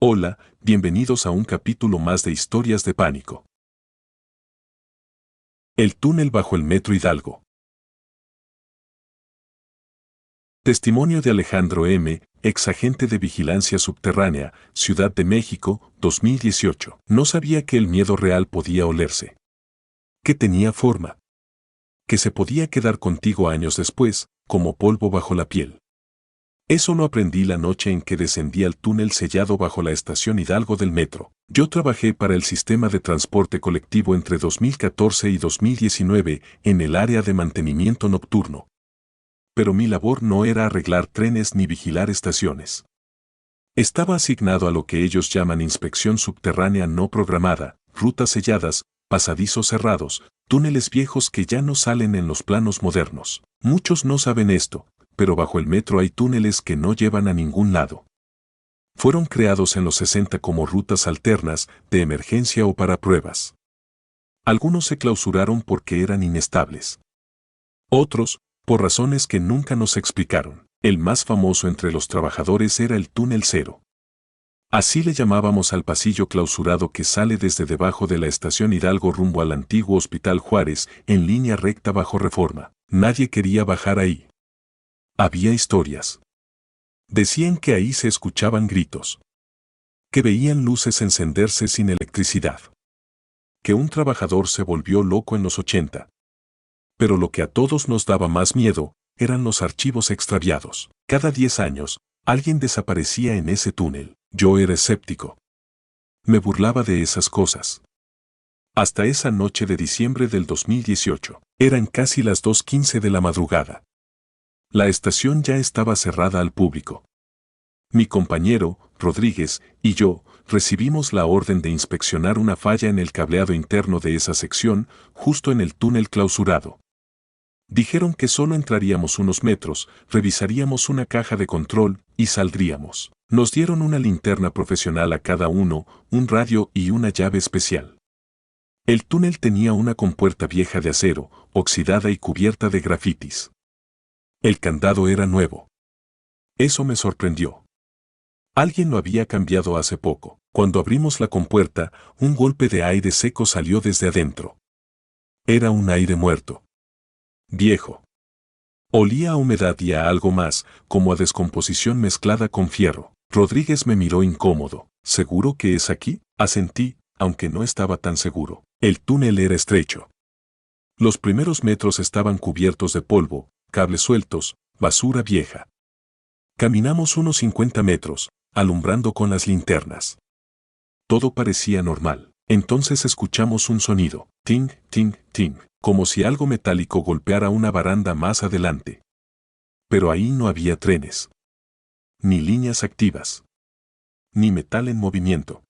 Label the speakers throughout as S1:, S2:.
S1: Hola, bienvenidos a un capítulo más de Historias de Pánico. El túnel bajo el Metro Hidalgo. Testimonio de Alejandro M., exagente de Vigilancia Subterránea, Ciudad de México, 2018. No sabía que el miedo real podía olerse. Que tenía forma. Que se podía quedar contigo años después, como polvo bajo la piel. Eso lo aprendí la noche en que descendí al túnel sellado bajo la estación Hidalgo del metro. Yo trabajé para el sistema de transporte colectivo entre 2014 y 2019 en el área de mantenimiento nocturno. Pero mi labor no era arreglar trenes ni vigilar estaciones. Estaba asignado a lo que ellos llaman inspección subterránea no programada, rutas selladas, pasadizos cerrados, túneles viejos que ya no salen en los planos modernos. Muchos no saben esto, pero bajo el metro hay túneles que no llevan a ningún lado. Fueron creados en los 60 como rutas alternas, de emergencia o para pruebas. Algunos se clausuraron porque eran inestables. Otros, por razones que nunca nos explicaron. El más famoso entre los trabajadores era el túnel cero. Así le llamábamos al pasillo clausurado que sale desde debajo de la estación Hidalgo rumbo al antiguo Hospital Juárez, en línea recta bajo Reforma. Nadie quería bajar ahí. Había historias. Decían que ahí se escuchaban gritos. Que veían luces encenderse sin electricidad. Que un trabajador se volvió loco en los 80. Pero lo que a todos nos daba más miedo, eran los archivos extraviados. Cada 10 años, alguien desaparecía en ese túnel. Yo era escéptico. Me burlaba de esas cosas. Hasta esa noche de diciembre del 2018. Eran casi las 2:15 de la madrugada. La estación ya estaba cerrada al público. Mi compañero, Rodríguez, y yo, recibimos la orden de inspeccionar una falla en el cableado interno de esa sección, justo en el túnel clausurado. Dijeron que solo entraríamos unos metros, revisaríamos una caja de control, y saldríamos. Nos dieron una linterna profesional a cada uno, un radio y una llave especial. El túnel tenía una compuerta vieja de acero, oxidada y cubierta de grafitis. El candado era nuevo. Eso me sorprendió. Alguien lo había cambiado hace poco. Cuando abrimos la compuerta, un golpe de aire seco salió desde adentro. Era un aire muerto. Viejo. Olía a humedad y a algo más, como a descomposición mezclada con fierro. Rodríguez me miró incómodo. ¿Seguro que es aquí? Asentí, aunque no estaba tan seguro. El túnel era estrecho. Los primeros metros estaban cubiertos de polvo, cables sueltos, basura vieja. Caminamos unos 50 metros, alumbrando con las linternas. Todo parecía normal. Entonces escuchamos un sonido, ting, ting, ting, como si algo metálico golpeara una baranda más adelante. Pero ahí no había trenes. Ni líneas activas. Ni metal en movimiento.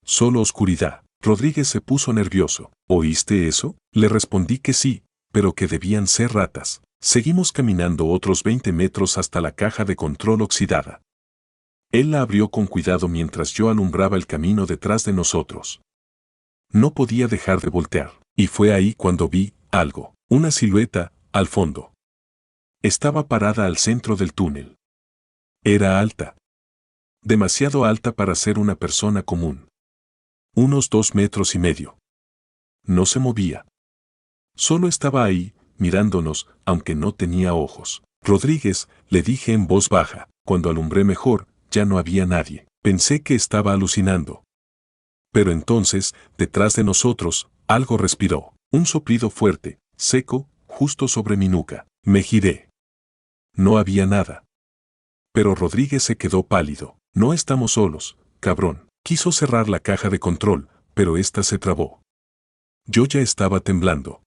S1: Solo oscuridad. Rodríguez se puso nervioso. ¿Oíste eso? Le respondí que sí, pero que debían ser ratas. Seguimos caminando otros 20 metros hasta la caja de control oxidada. Él la abrió con cuidado mientras yo alumbraba el camino detrás de nosotros. No podía dejar de voltear, y fue ahí cuando vi algo, una silueta, al fondo. Estaba parada al centro del túnel. Era alta. Demasiado alta para ser una persona común. Unos 2,5 metros. No se movía. Solo estaba ahí, mirándonos, aunque no tenía ojos. Rodríguez, le dije en voz baja, cuando alumbré mejor, ya no había nadie. Pensé que estaba alucinando. Pero entonces, detrás de nosotros, algo respiró. Un soplido fuerte, seco, justo sobre mi nuca. Me giré. No había nada. Pero Rodríguez se quedó pálido. No estamos solos, cabrón. Quiso cerrar la caja de control, pero esta se trabó. Yo ya estaba temblando.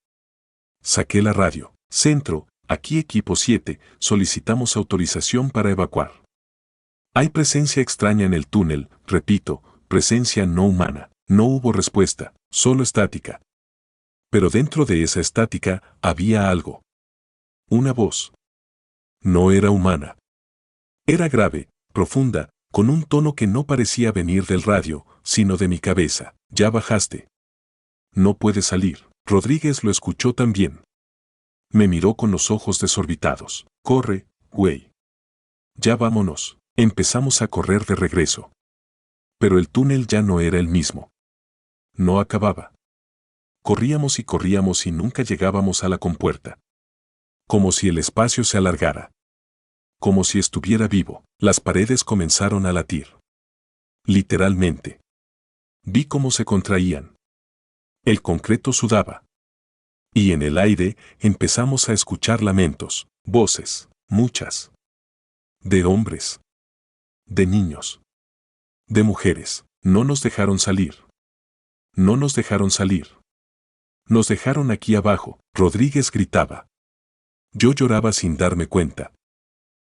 S1: Saqué la radio. Centro, aquí equipo 7, solicitamos autorización para evacuar. Hay presencia extraña en el túnel, repito, presencia no humana. No hubo respuesta, solo estática. Pero dentro de esa estática había algo. Una voz. No era humana. Era grave, profunda, con un tono que no parecía venir del radio, sino de mi cabeza. Ya bajaste. No puedes salir. Rodríguez lo escuchó también. Me miró con los ojos desorbitados. Corre, güey. Ya vámonos. Empezamos a correr de regreso. Pero el túnel ya no era el mismo. No acababa. Corríamos y nunca llegábamos a la compuerta. Como si el espacio se alargara. Como si estuviera vivo. Las paredes comenzaron a latir. Literalmente. Vi cómo se contraían. El concreto sudaba. Y en el aire empezamos a escuchar lamentos, voces, muchas. De hombres. De niños. De mujeres. No nos dejaron salir. No nos dejaron salir. Nos dejaron aquí abajo, Rodríguez gritaba. Yo lloraba sin darme cuenta.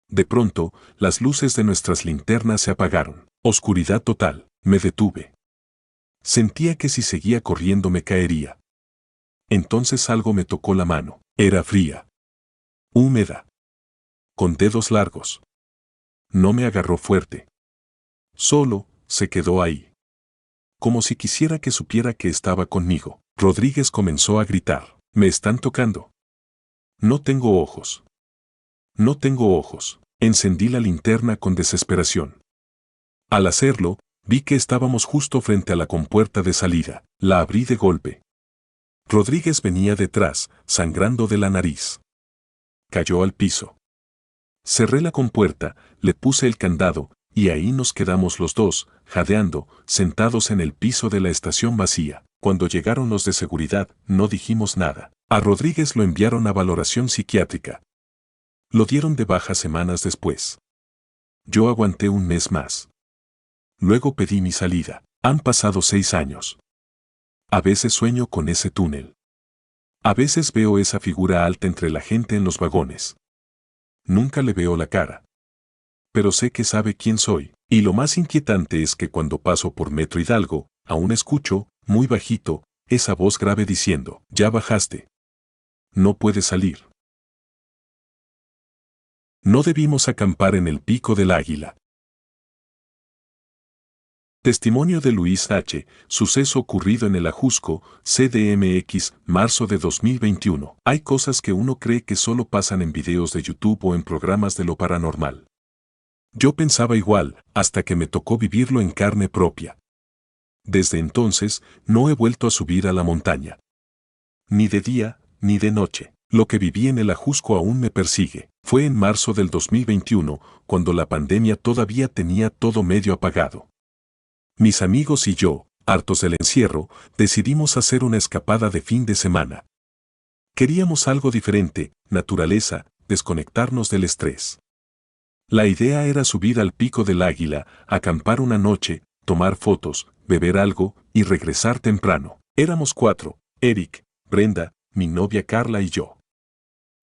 S1: De pronto, las luces de nuestras linternas se apagaron. Oscuridad total. Me detuve. Sentía que si seguía corriendo me caería. Entonces algo me tocó la mano. Era fría. Húmeda. Con dedos largos. No me agarró fuerte. Solo, se quedó ahí. Como si quisiera que supiera que estaba conmigo. Rodríguez comenzó a gritar. Me están tocando. No tengo ojos. No tengo ojos. Encendí la linterna con desesperación. Al hacerlo, vi que estábamos justo frente a la compuerta de salida. La abrí de golpe. Rodríguez venía detrás, sangrando de la nariz. Cayó al piso. Cerré la compuerta, le puse el candado, y ahí nos quedamos los dos, jadeando, sentados en el piso de la estación vacía. Cuando llegaron los de seguridad, no dijimos nada. A Rodríguez lo enviaron a valoración psiquiátrica. Lo dieron de baja semanas después. Yo aguanté un mes más. Luego pedí mi salida. Han pasado 6 años. A veces sueño con ese túnel. A veces veo esa figura alta entre la gente en los vagones. Nunca le veo la cara. Pero sé que sabe quién soy, y lo más inquietante es que cuando paso por Metro Hidalgo, aún escucho, muy bajito, esa voz grave diciendo, ya bajaste. No puedes salir. No debimos acampar en el Pico del Águila. Testimonio de Luis H., suceso ocurrido en el Ajusco, CDMX, marzo de 2021. Hay cosas que uno cree que solo pasan en videos de YouTube o en programas de lo paranormal. Yo pensaba igual, hasta que me tocó vivirlo en carne propia. Desde entonces, no he vuelto a subir a la montaña. Ni de día, ni de noche. Lo que viví en el Ajusco aún me persigue. Fue en marzo del 2021, cuando la pandemia todavía tenía todo medio apagado. Mis amigos y yo, hartos del encierro, decidimos hacer una escapada de fin de semana. Queríamos algo diferente, naturaleza, desconectarnos del estrés. La idea era subir al Pico del Águila, acampar una noche, tomar fotos, beber algo y regresar temprano. Éramos 4, Eric, Brenda, mi novia Carla y yo.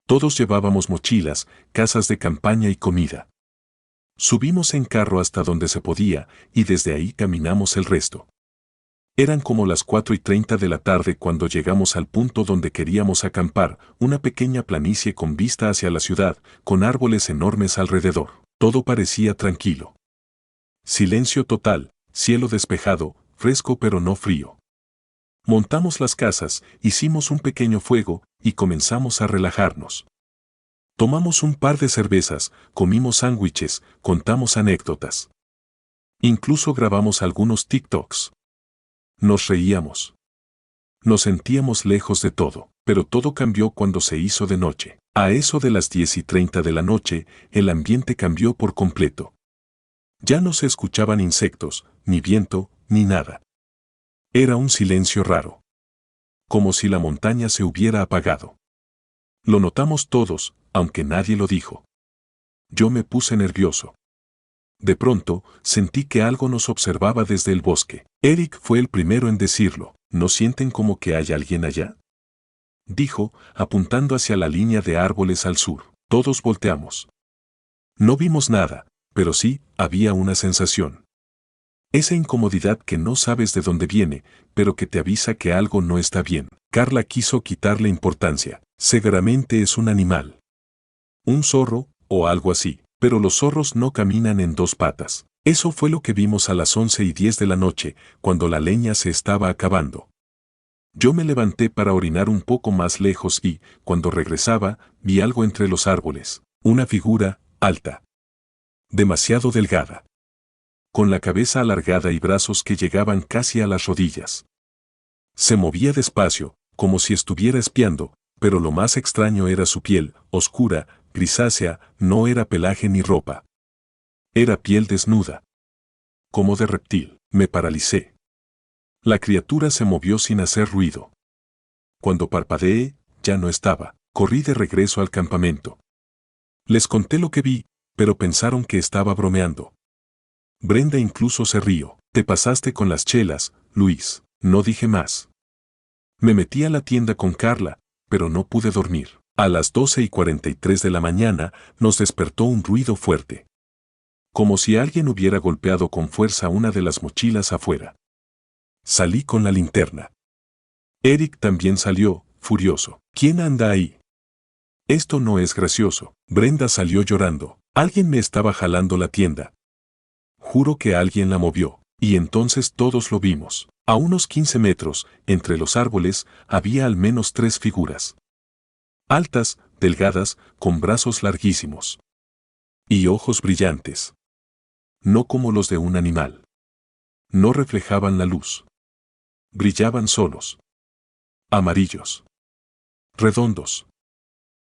S1: Todos llevábamos mochilas, casas de campaña y comida. Subimos en carro hasta donde se podía, y desde ahí caminamos el resto. Eran como las 4:30 de la tarde cuando llegamos al punto donde queríamos acampar, una pequeña planicie con vista hacia la ciudad, con árboles enormes alrededor. Todo parecía tranquilo. Silencio total, cielo despejado, fresco pero no frío. Montamos las casas, hicimos un pequeño fuego, y comenzamos a relajarnos. Tomamos un par de cervezas, comimos sándwiches, contamos anécdotas. Incluso grabamos algunos TikToks. Nos reíamos. Nos sentíamos lejos de todo, pero todo cambió cuando se hizo de noche. A eso de las 10:30 de la noche, el ambiente cambió por completo. Ya no se escuchaban insectos, ni viento, ni nada. Era un silencio raro. Como si la montaña se hubiera apagado. Lo notamos todos, aunque nadie lo dijo. Yo me puse nervioso. De pronto, sentí que algo nos observaba desde el bosque. Eric fue el primero en decirlo. ¿No sienten como que hay alguien allá?, dijo, apuntando hacia la línea de árboles al sur. Todos volteamos. No vimos nada, pero sí, había una sensación. Esa incomodidad que no sabes de dónde viene, pero que te avisa que algo no está bien. Carla quiso quitarle importancia. Seguramente es un animal. Un zorro, o algo así, pero los zorros no caminan en 2 patas. Eso fue lo que vimos a las 11:10 de la noche, cuando la leña se estaba acabando. Yo me levanté para orinar un poco más lejos y, cuando regresaba, vi algo entre los árboles. Una figura, alta. Demasiado delgada. con la cabeza alargada y brazos que llegaban casi a las rodillas. Se movía despacio, como si estuviera espiando, pero lo más extraño era su piel, oscura, grisácea, no era pelaje ni ropa. Era piel desnuda. Como de reptil. Me paralicé. La criatura se movió sin hacer ruido. Cuando parpadeé, ya no estaba. Corrí de regreso al campamento. Les conté lo que vi, pero pensaron que estaba bromeando. Brenda incluso se rió. Te pasaste con las chelas, Luis. No dije más. Me metí a la tienda con Carla, pero no pude dormir. A las 12:43 de la mañana nos despertó un ruido fuerte. Como si alguien hubiera golpeado con fuerza una de las mochilas afuera. Salí con la linterna. Eric también salió, furioso. ¿Quién anda ahí? Esto no es gracioso. Brenda salió llorando. Alguien me estaba jalando la tienda. Juro que alguien la movió. Y entonces todos lo vimos. A unos 15 metros, entre los árboles, había al menos 3 figuras. Altas, delgadas, con brazos larguísimos. Y ojos brillantes. No como los de un animal. No reflejaban la luz. Brillaban solos. Amarillos. Redondos.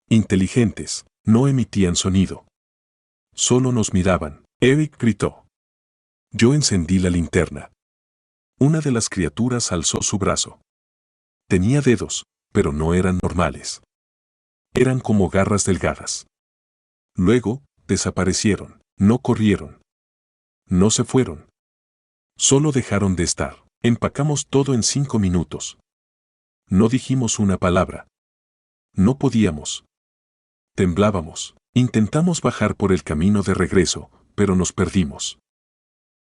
S1: Inteligentes, no emitían sonido. Solo nos miraban. Eric gritó. Yo encendí la linterna. Una de las criaturas alzó su brazo. Tenía dedos, pero no eran normales. Eran como garras delgadas. Luego, desaparecieron. No corrieron. No se fueron. Solo dejaron de estar. Empacamos todo en 5 minutos. No dijimos una palabra. No podíamos. Temblábamos. Intentamos bajar por el camino de regreso, pero nos perdimos.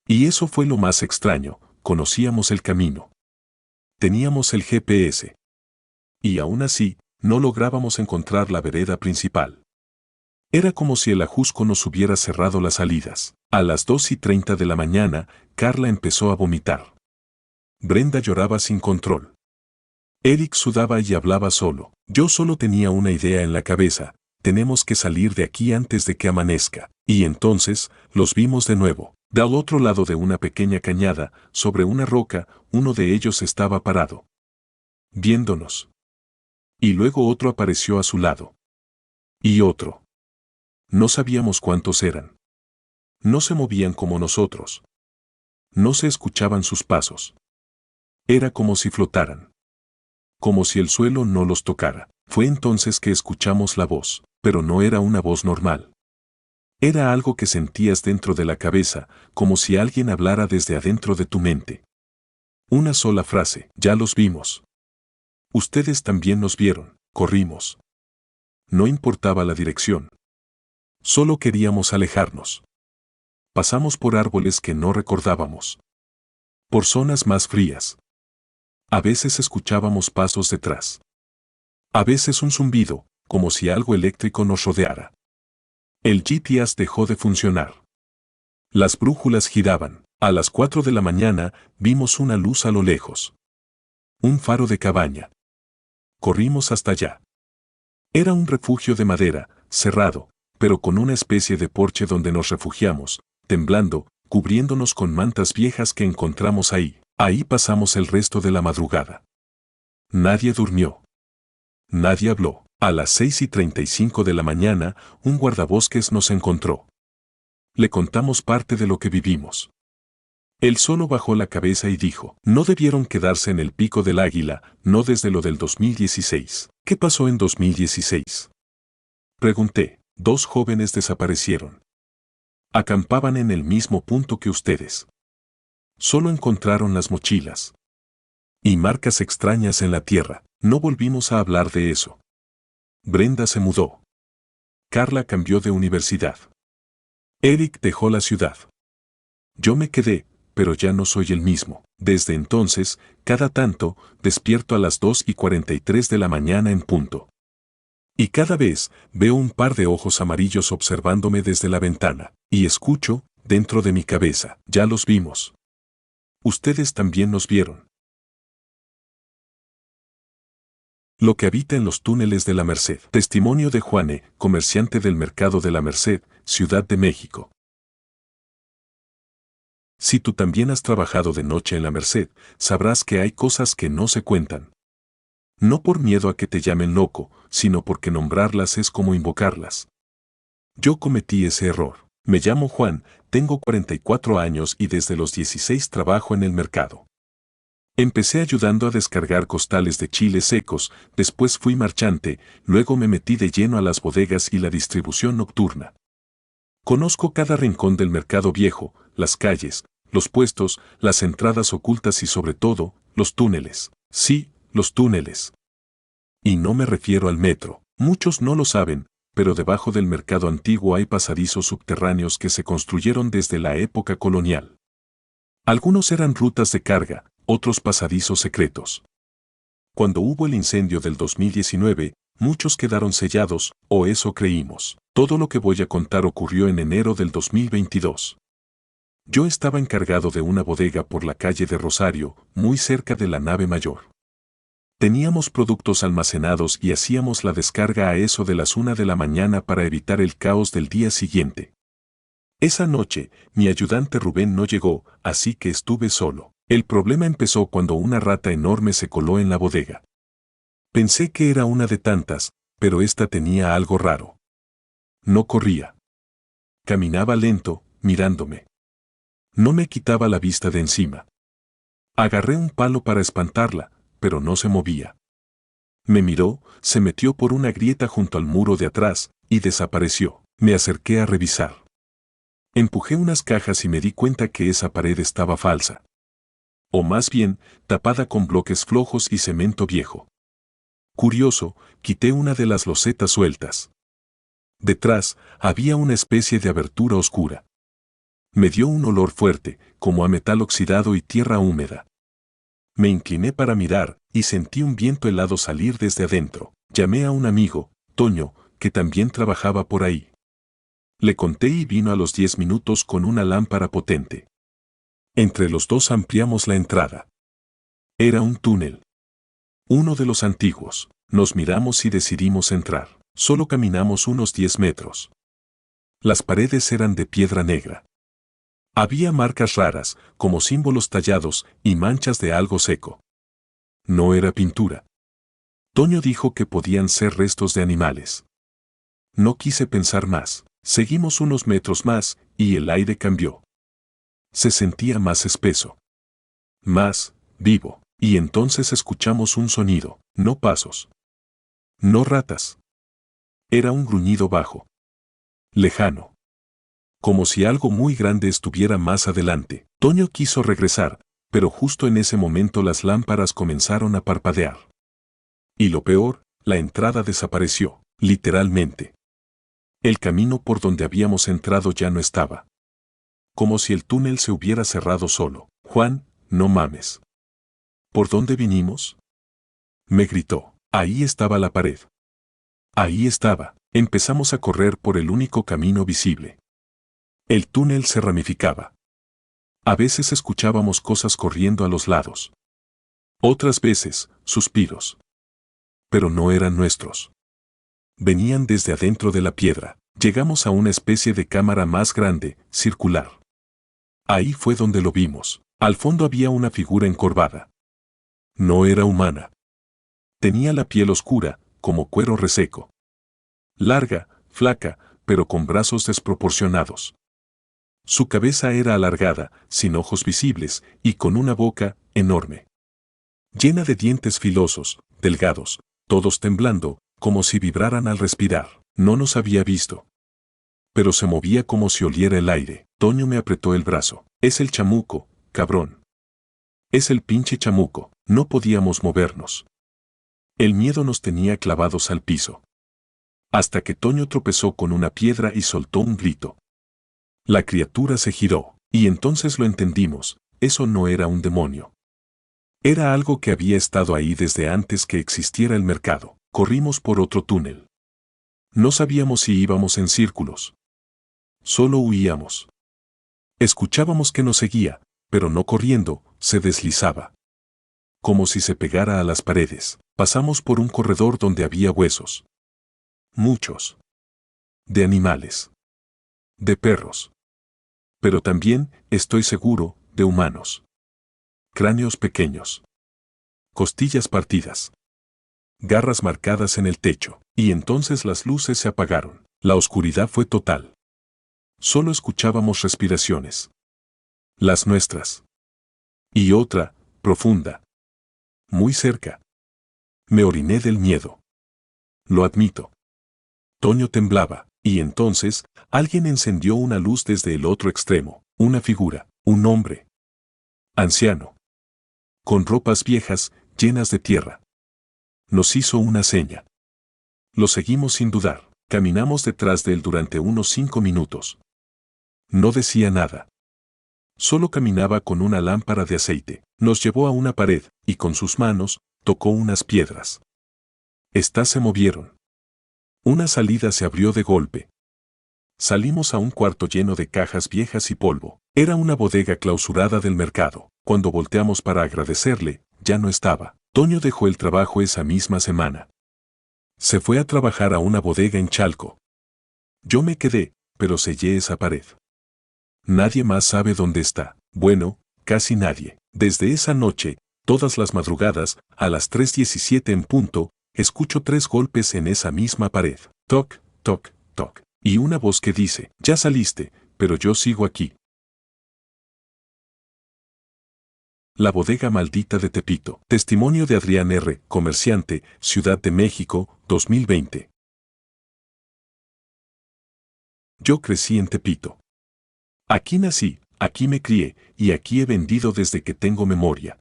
S1: Y eso fue lo más extraño, conocíamos el camino. Teníamos el GPS. Y aún así, no lográbamos encontrar la vereda principal. Era como si el ajusco nos hubiera cerrado las salidas. A las 2:30 de la mañana, Carla empezó a vomitar. Brenda lloraba sin control. Eric sudaba y hablaba solo. Yo solo tenía una idea en la cabeza. Tenemos que salir de aquí antes de que amanezca. Y entonces, los vimos de nuevo. Del otro lado de una pequeña cañada, sobre una roca, uno de ellos estaba parado. Viéndonos. Y luego otro apareció a su lado. Y otro. No sabíamos cuántos eran. No se movían como nosotros. No se escuchaban sus pasos. Era como si flotaran. Como si el suelo no los tocara. Fue entonces que escuchamos la voz, pero no era una voz normal. Era algo que sentías dentro de la cabeza, como si alguien hablara desde adentro de tu mente. Una sola frase, ya los vimos. Ustedes también nos vieron, corrimos. No importaba la dirección. Solo queríamos alejarnos. Pasamos por árboles que no recordábamos. Por zonas más frías. A veces escuchábamos pasos detrás. A veces un zumbido, como si algo eléctrico nos rodeara. El GPS dejó de funcionar. Las brújulas giraban. A las 4 de la mañana vimos una luz a lo lejos. Un faro de cabaña. Corrimos hasta allá. Era un refugio de madera, cerrado, pero con una especie de porche donde nos refugiamos, temblando, cubriéndonos con mantas viejas que encontramos ahí. Ahí pasamos el resto de la madrugada. Nadie durmió. Nadie habló. A las 6:35 de la mañana, un guardabosques nos encontró. Le contamos parte de lo que vivimos. Él solo bajó la cabeza y dijo, no debieron quedarse en el Pico del Águila, no desde lo del 2016. ¿Qué pasó en 2016? Pregunté. 2 jóvenes desaparecieron. Acampaban en el mismo punto que ustedes. Solo encontraron las mochilas. Y marcas extrañas en la tierra. No volvimos a hablar de eso. Brenda se mudó. Carla cambió de universidad. Eric dejó la ciudad. Yo me quedé, pero ya no soy el mismo. Desde entonces, cada tanto, despierto a las 2:43 de la mañana en punto. Y cada vez, veo un par de ojos amarillos observándome desde la ventana. Y escucho, dentro de mi cabeza, ya los vimos. Ustedes también nos vieron. Lo que habita en los túneles de la Merced. Testimonio de Juane, comerciante del mercado de la Merced, Ciudad de México. Si tú también has trabajado de noche en la Merced, sabrás que hay cosas que no se cuentan. No por miedo a que te llamen loco, sino porque nombrarlas es como invocarlas. Yo cometí ese error. Me llamo Juan, tengo 44 años y desde los 16 trabajo en el mercado. Empecé ayudando a descargar costales de chiles secos, después fui marchante, luego me metí de lleno a las bodegas y la distribución nocturna. Conozco cada rincón del mercado viejo, las calles, los puestos, las entradas ocultas y sobre todo, los túneles. Sí, los túneles. Y no me refiero al metro. Muchos no lo saben, pero debajo del mercado antiguo hay pasadizos subterráneos que se construyeron desde la época colonial. Algunos eran rutas de carga, otros pasadizos secretos. Cuando hubo el incendio del 2019, muchos quedaron sellados, o eso creímos. Todo lo que voy a contar ocurrió en enero del 2022. Yo estaba encargado de una bodega por la calle de Rosario, muy cerca de la nave mayor. Teníamos productos almacenados y hacíamos la descarga a eso de las 1 de la mañana para evitar el caos del día siguiente. Esa noche, mi ayudante Rubén no llegó, así que estuve solo. El problema empezó cuando una rata enorme se coló en la bodega. Pensé que era una de tantas, pero esta tenía algo raro. No corría. Caminaba lento, mirándome. No me quitaba la vista de encima. Agarré un palo para espantarla, pero no se movía. Me miró, se metió por una grieta junto al muro de atrás, y desapareció. Me acerqué a revisar. Empujé unas cajas y me di cuenta que esa pared estaba falsa. O más bien, tapada con bloques flojos y cemento viejo. Curioso, quité una de las losetas sueltas. Detrás, había una especie de abertura oscura. Me dio un olor fuerte, como a metal oxidado y tierra húmeda. Me incliné para mirar, y sentí un viento helado salir desde adentro. Llamé a un amigo, Toño, que también trabajaba por ahí. Le conté y vino a los 10 minutos con una lámpara potente. Entre los dos ampliamos la entrada. Era un túnel. Uno de los antiguos. Nos miramos y decidimos entrar. Solo caminamos unos 10 metros. Las paredes eran de piedra negra. Había marcas raras, como símbolos tallados y manchas de algo seco. No era pintura. Toño dijo que podían ser restos de animales. No quise pensar más. Seguimos unos metros más, y el aire cambió. Se sentía más espeso. Más vivo. Y entonces escuchamos un sonido, no pasos. No ratas. Era un gruñido bajo. Lejano. Como si algo muy grande estuviera más adelante. Toño quiso regresar, pero justo en ese momento las lámparas comenzaron a parpadear. Y lo peor, la entrada desapareció, literalmente. El camino por donde habíamos entrado ya no estaba. Como si el túnel se hubiera cerrado solo. Juan, no mames. ¿Por dónde vinimos? Me gritó. Ahí estaba la pared. Ahí estaba. Empezamos a correr por el único camino visible. El túnel se ramificaba. A veces escuchábamos cosas corriendo a los lados. Otras veces, suspiros. Pero no eran nuestros. Venían desde adentro de la piedra. Llegamos a una especie de cámara más grande, circular. Ahí fue donde lo vimos. Al fondo había una figura encorvada. No era humana. Tenía la piel oscura, como cuero reseco. Larga, flaca, pero con brazos desproporcionados. Su cabeza era alargada, sin ojos visibles, y con una boca enorme. Llena de dientes filosos, delgados, todos temblando, como si vibraran al respirar. No nos había visto. Pero se movía como si oliera el aire. Toño me apretó el brazo. Es el chamuco, cabrón. Es el pinche chamuco. No podíamos movernos. El miedo nos tenía clavados al piso. Hasta que Toño tropezó con una piedra y soltó un grito. La criatura se giró, y entonces lo entendimos, eso no era un demonio. Era algo que había estado ahí desde antes que existiera el mercado. Corrimos por otro túnel. No sabíamos si íbamos en círculos. Solo huíamos. Escuchábamos que nos seguía, pero no corriendo, se deslizaba. Como si se pegara a las paredes. Pasamos por un corredor donde había huesos. Muchos. De animales. De perros. pero también, estoy seguro, de humanos. Cráneos pequeños. Costillas partidas. Garras marcadas en el techo. Y entonces las luces se apagaron. La oscuridad fue total. Solo escuchábamos respiraciones. Las nuestras. Y otra, profunda. Muy cerca. Me oriné del miedo. Lo admito. Toño temblaba, y entonces, alguien encendió una luz desde el otro extremo, una figura, un hombre. Anciano. Con ropas viejas, llenas de tierra. Nos hizo una seña. Lo seguimos sin dudar. Caminamos detrás de él durante unos 5 minutos. No decía nada. Solo caminaba con una lámpara de aceite. Nos llevó a una pared, y con sus manos, tocó unas piedras. Estas se movieron. Una salida se abrió de golpe. Salimos a un cuarto lleno de cajas viejas y polvo. Era una bodega clausurada del mercado. Cuando volteamos para agradecerle, ya no estaba. Toño dejó el trabajo esa misma semana. Se fue a trabajar a una bodega en Chalco. Yo me quedé, pero sellé esa pared. Nadie más sabe dónde está. Bueno, casi nadie. Desde esa noche, todas las madrugadas, a las 3:17 en punto, escucho 3 golpes en esa misma pared. Toc, toc, toc. Y una voz que dice, ya saliste, pero yo sigo aquí. La bodega maldita de Tepito. Testimonio de Adrián R., comerciante, Ciudad de México, 2020. Yo crecí en Tepito. Aquí nací, aquí me crié, y aquí he vendido desde que tengo memoria.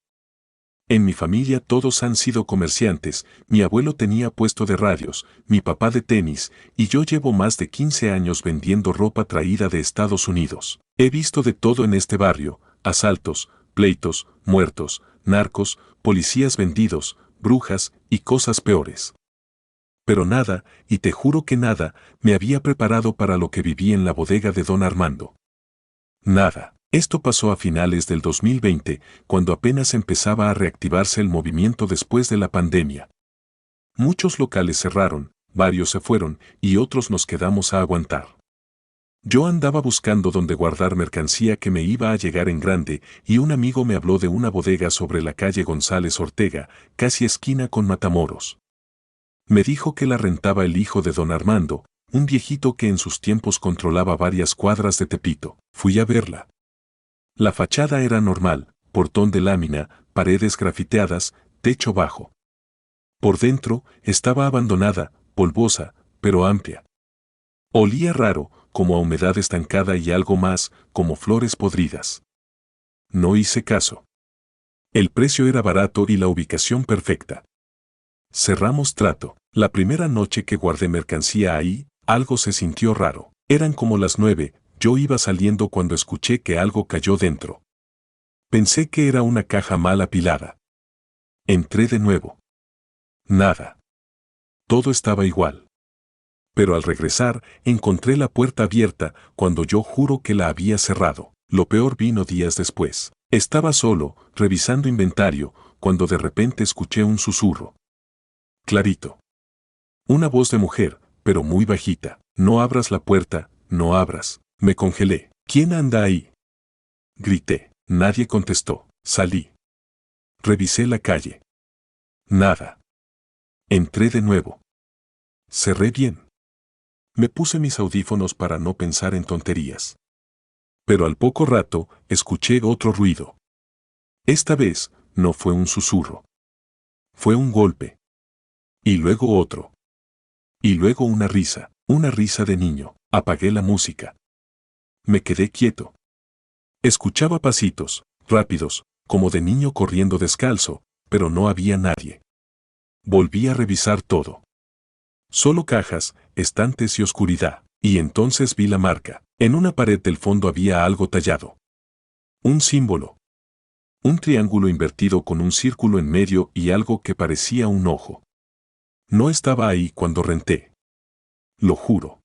S1: En mi familia todos han sido comerciantes, mi abuelo tenía puesto de radios, mi papá de tenis, y yo llevo más de 15 años vendiendo ropa traída de Estados Unidos. He visto de todo en este barrio, asaltos, pleitos, muertos, narcos, policías vendidos, brujas y cosas peores. Pero nada, y te juro que nada, me había preparado para lo que viví en la bodega de don Armando. Nada. Esto pasó a finales del 2020, cuando apenas empezaba a reactivarse el movimiento después de la pandemia. Muchos locales cerraron, varios se fueron, y otros nos quedamos a aguantar. Yo andaba buscando dónde guardar mercancía que me iba a llegar en grande, y un amigo me habló de una bodega sobre la calle González Ortega, casi esquina con Matamoros. Me dijo que la rentaba el hijo de don Armando, un viejito que en sus tiempos controlaba varias cuadras de Tepito. Fui a verla. La fachada era normal, portón de lámina, paredes grafiteadas, techo bajo. Por dentro, estaba abandonada, polvosa, pero amplia. Olía raro, como a humedad estancada y algo más, como flores podridas. No hice caso. El precio era barato y la ubicación perfecta. Cerramos trato. La primera noche que guardé mercancía ahí, algo se sintió raro. Eran como las 9, yo iba saliendo cuando escuché que algo cayó dentro. Pensé que era una caja mal apilada. Entré de nuevo. Nada. Todo estaba igual. Pero al regresar, encontré la puerta abierta cuando yo juro que la había cerrado. Lo peor vino días después. Estaba solo, revisando inventario, cuando de repente escuché un susurro. Clarito. Una voz de mujer, pero muy bajita. No abras la puerta, no abras. Me congelé. ¿Quién anda ahí? Grité. Nadie contestó. Salí. Revisé la calle. Nada. Entré de nuevo. Cerré bien. Me puse mis audífonos para no pensar en tonterías. Pero al poco rato, escuché otro ruido. Esta vez, no fue un susurro. Fue un golpe. Y luego otro. Y luego una risa de niño. Apagué la música. Me quedé quieto. Escuchaba pasitos, rápidos, como de niño corriendo descalzo, pero no había nadie. Volví a revisar todo. Solo cajas, estantes y oscuridad. Y entonces vi la marca. En una pared del fondo había algo tallado. Un símbolo. Un triángulo invertido con un círculo en medio y algo que parecía un ojo. No estaba ahí cuando renté. Lo juro.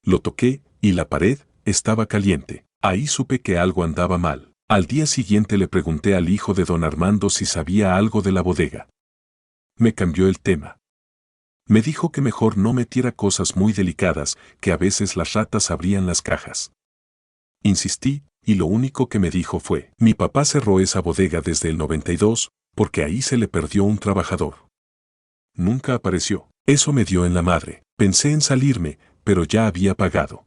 S1: Lo toqué, y la pared estaba caliente. Ahí supe que algo andaba mal. Al día siguiente le pregunté al hijo de don Armando si sabía algo de la bodega. Me cambió el tema. Me dijo que mejor no metiera cosas muy delicadas, que a veces las ratas abrían las cajas. Insistí, y lo único que me dijo fue, mi papá cerró esa bodega desde el 92, porque ahí se le perdió un trabajador. Nunca apareció. Eso me dio en la madre. Pensé en salirme, pero ya había pagado.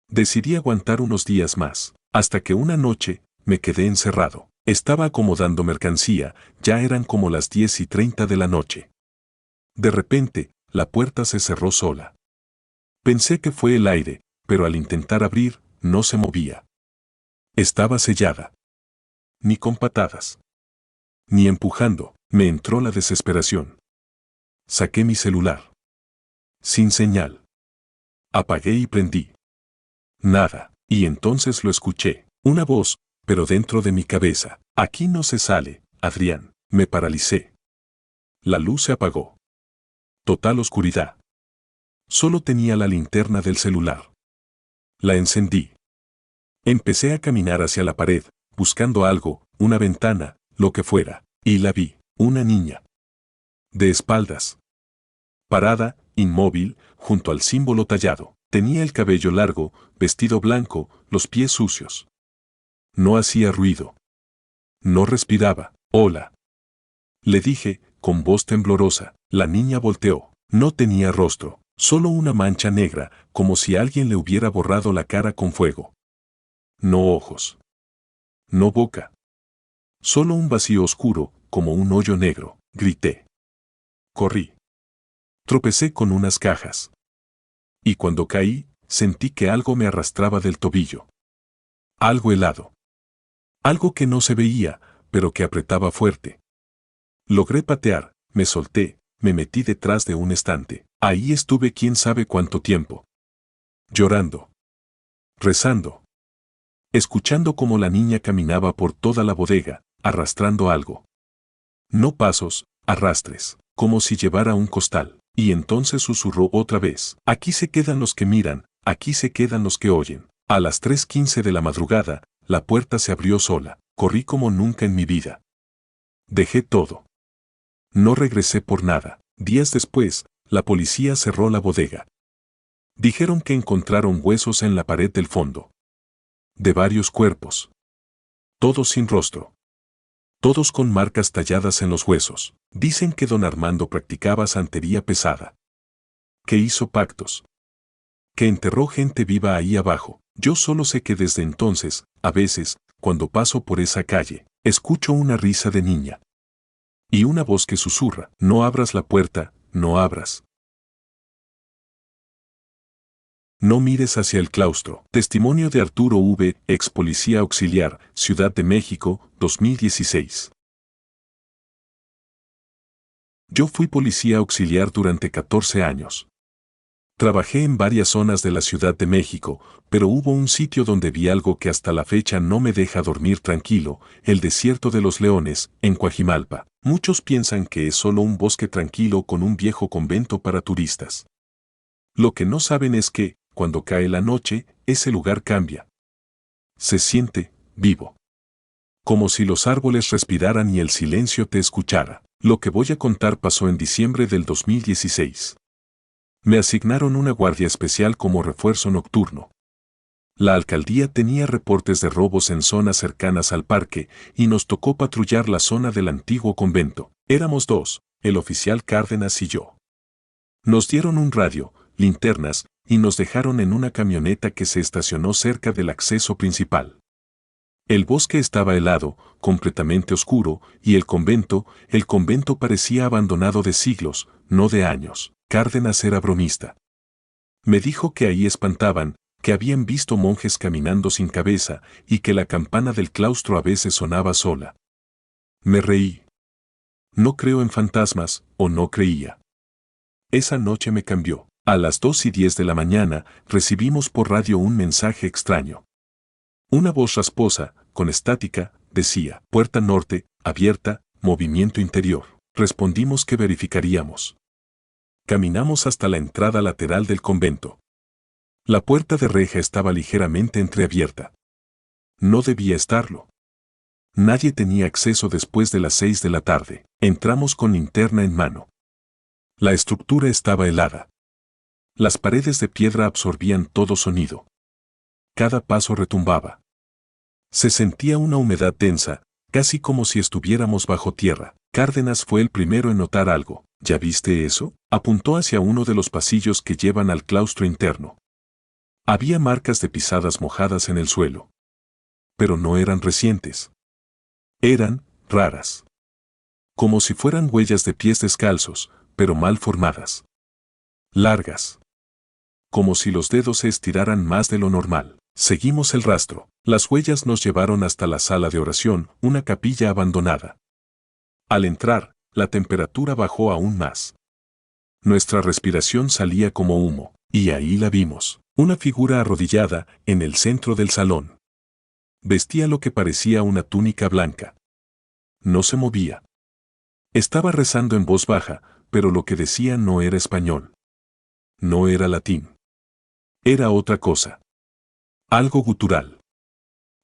S1: Decidí aguantar unos días más, hasta que una noche me quedé encerrado. Estaba acomodando mercancía, ya eran como las 10:30 de la noche. De repente, la puerta se cerró sola. Pensé que fue el aire, pero al intentar abrir, no se movía. Estaba sellada. Ni con patadas. Ni empujando, me entró la desesperación. Saqué mi celular. Sin señal. Apagué y prendí. Nada, y entonces lo escuché. Una voz, pero dentro de mi cabeza. Aquí no se sale, Adrián. Me paralicé. La luz se apagó. Total oscuridad. Solo tenía la linterna del celular. La encendí. Empecé a caminar hacia la pared, buscando algo, una ventana, lo que fuera, y la vi, una niña. De espaldas. Parada, inmóvil, junto al símbolo tallado. Tenía el cabello largo, vestido blanco, los pies sucios. No hacía ruido. No respiraba. Hola. Le dije, con voz temblorosa. La niña volteó. No tenía rostro, solo una mancha negra, como si alguien le hubiera borrado la cara con fuego. No ojos. No boca. Solo un vacío oscuro, como un hoyo negro. Grité. Corrí. Tropecé con unas cajas. Y cuando caí, sentí que algo me arrastraba del tobillo. Algo helado. Algo que no se veía, pero que apretaba fuerte. Logré patear, me solté, me metí detrás de un estante. Ahí estuve quién sabe cuánto tiempo. Llorando. Rezando. Escuchando cómo la niña caminaba por toda la bodega, arrastrando algo. No pasos, arrastres, como si llevara un costal. Y entonces susurró otra vez. Aquí se quedan los que miran, aquí se quedan los que oyen. A las 3:15 de la madrugada, la puerta se abrió sola. Corrí como nunca en mi vida. Dejé todo. No regresé por nada. Días después, la policía cerró la bodega. Dijeron que encontraron huesos en la pared del fondo. De varios cuerpos. Todos sin rostro. Todos con marcas talladas en los huesos. Dicen que don Armando practicaba santería pesada. Que hizo pactos. Que enterró gente viva ahí abajo. Yo solo sé que desde entonces, a veces, cuando paso por esa calle, escucho una risa de niña. Y una voz que susurra, no abras la puerta, no abras. No mires hacia el claustro. Testimonio de Arturo V., ex policía auxiliar, Ciudad de México, 2016. Yo fui policía auxiliar durante 14 años. Trabajé en varias zonas de la Ciudad de México, pero hubo un sitio donde vi algo que hasta la fecha no me deja dormir tranquilo, el Desierto de los Leones, en Coajimalpa. Muchos piensan que es solo un bosque tranquilo con un viejo convento para turistas. Lo que no saben es que, cuando cae la noche, ese lugar cambia. Se siente vivo. Como si los árboles respiraran y el silencio te escuchara. Lo que voy a contar pasó en diciembre del 2016. Me asignaron una guardia especial como refuerzo nocturno. La alcaldía tenía reportes de robos en zonas cercanas al parque y nos tocó patrullar la zona del antiguo convento. Éramos dos, el oficial Cárdenas y yo. Nos dieron un radio, linternas, y nos dejaron en una camioneta que se estacionó cerca del acceso principal. El bosque estaba helado, completamente oscuro, y el convento parecía abandonado de siglos, no de años. Cárdenas era bromista. Me dijo que ahí espantaban, que habían visto monjes caminando sin cabeza y que la campana del claustro a veces sonaba sola. Me reí. No creo en fantasmas, o no creía. Esa noche me cambió. A las 2:10 de la mañana recibimos por radio un mensaje extraño. Una voz rasposa, con estática, decía, puerta norte, abierta, movimiento interior. Respondimos que verificaríamos. Caminamos hasta la entrada lateral del convento. La puerta de reja estaba ligeramente entreabierta. No debía estarlo. Nadie tenía acceso después de las 6 de la tarde. Entramos con linterna en mano. La estructura estaba helada. Las paredes de piedra absorbían todo sonido. cada paso retumbaba. Se sentía una humedad densa, casi como si estuviéramos bajo tierra. Cárdenas fue el primero en notar algo. ¿Ya viste eso? Apuntó hacia uno de los pasillos que llevan al claustro interno. Había marcas de pisadas mojadas en el suelo. Pero no eran recientes. Eran raras. Como si fueran huellas de pies descalzos, pero mal formadas. Largas. Como si los dedos se estiraran más de lo normal. Seguimos el rastro. Las huellas nos llevaron hasta la sala de oración, una capilla abandonada. Al entrar, la temperatura bajó aún más. Nuestra respiración salía como humo, y ahí la vimos, una figura arrodillada en el centro del salón. Vestía lo que parecía una túnica blanca. No se movía. Estaba rezando en voz baja, pero lo que decía no era español. No era latín. Era otra cosa. Algo gutural.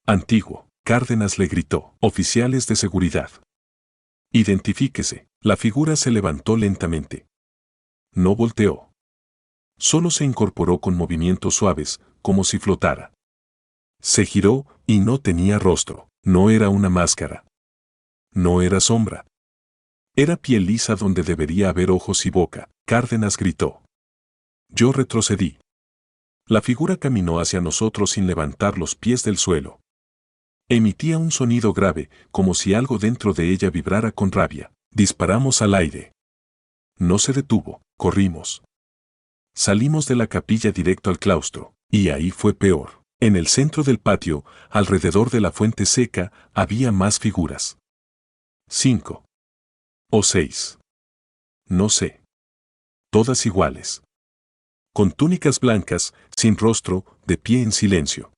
S1: Antiguo. Cárdenas le gritó. Oficiales de seguridad. Identifíquese. La figura se levantó lentamente. No volteó. Solo se incorporó con movimientos suaves, como si flotara. Se giró y no tenía rostro. No era una máscara. No era sombra. Era piel lisa donde debería haber ojos y boca. Cárdenas gritó. Yo retrocedí. La figura caminó hacia nosotros sin levantar los pies del suelo. Emitía un sonido grave, como si algo dentro de ella vibrara con rabia. Disparamos al aire. No se detuvo, corrimos. Salimos de la capilla directo al claustro, y ahí fue peor. En el centro del patio, alrededor de la fuente seca, había más figuras. 5. O 6. No sé. Todas iguales. Con túnicas blancas, sin rostro, de pie en silencio.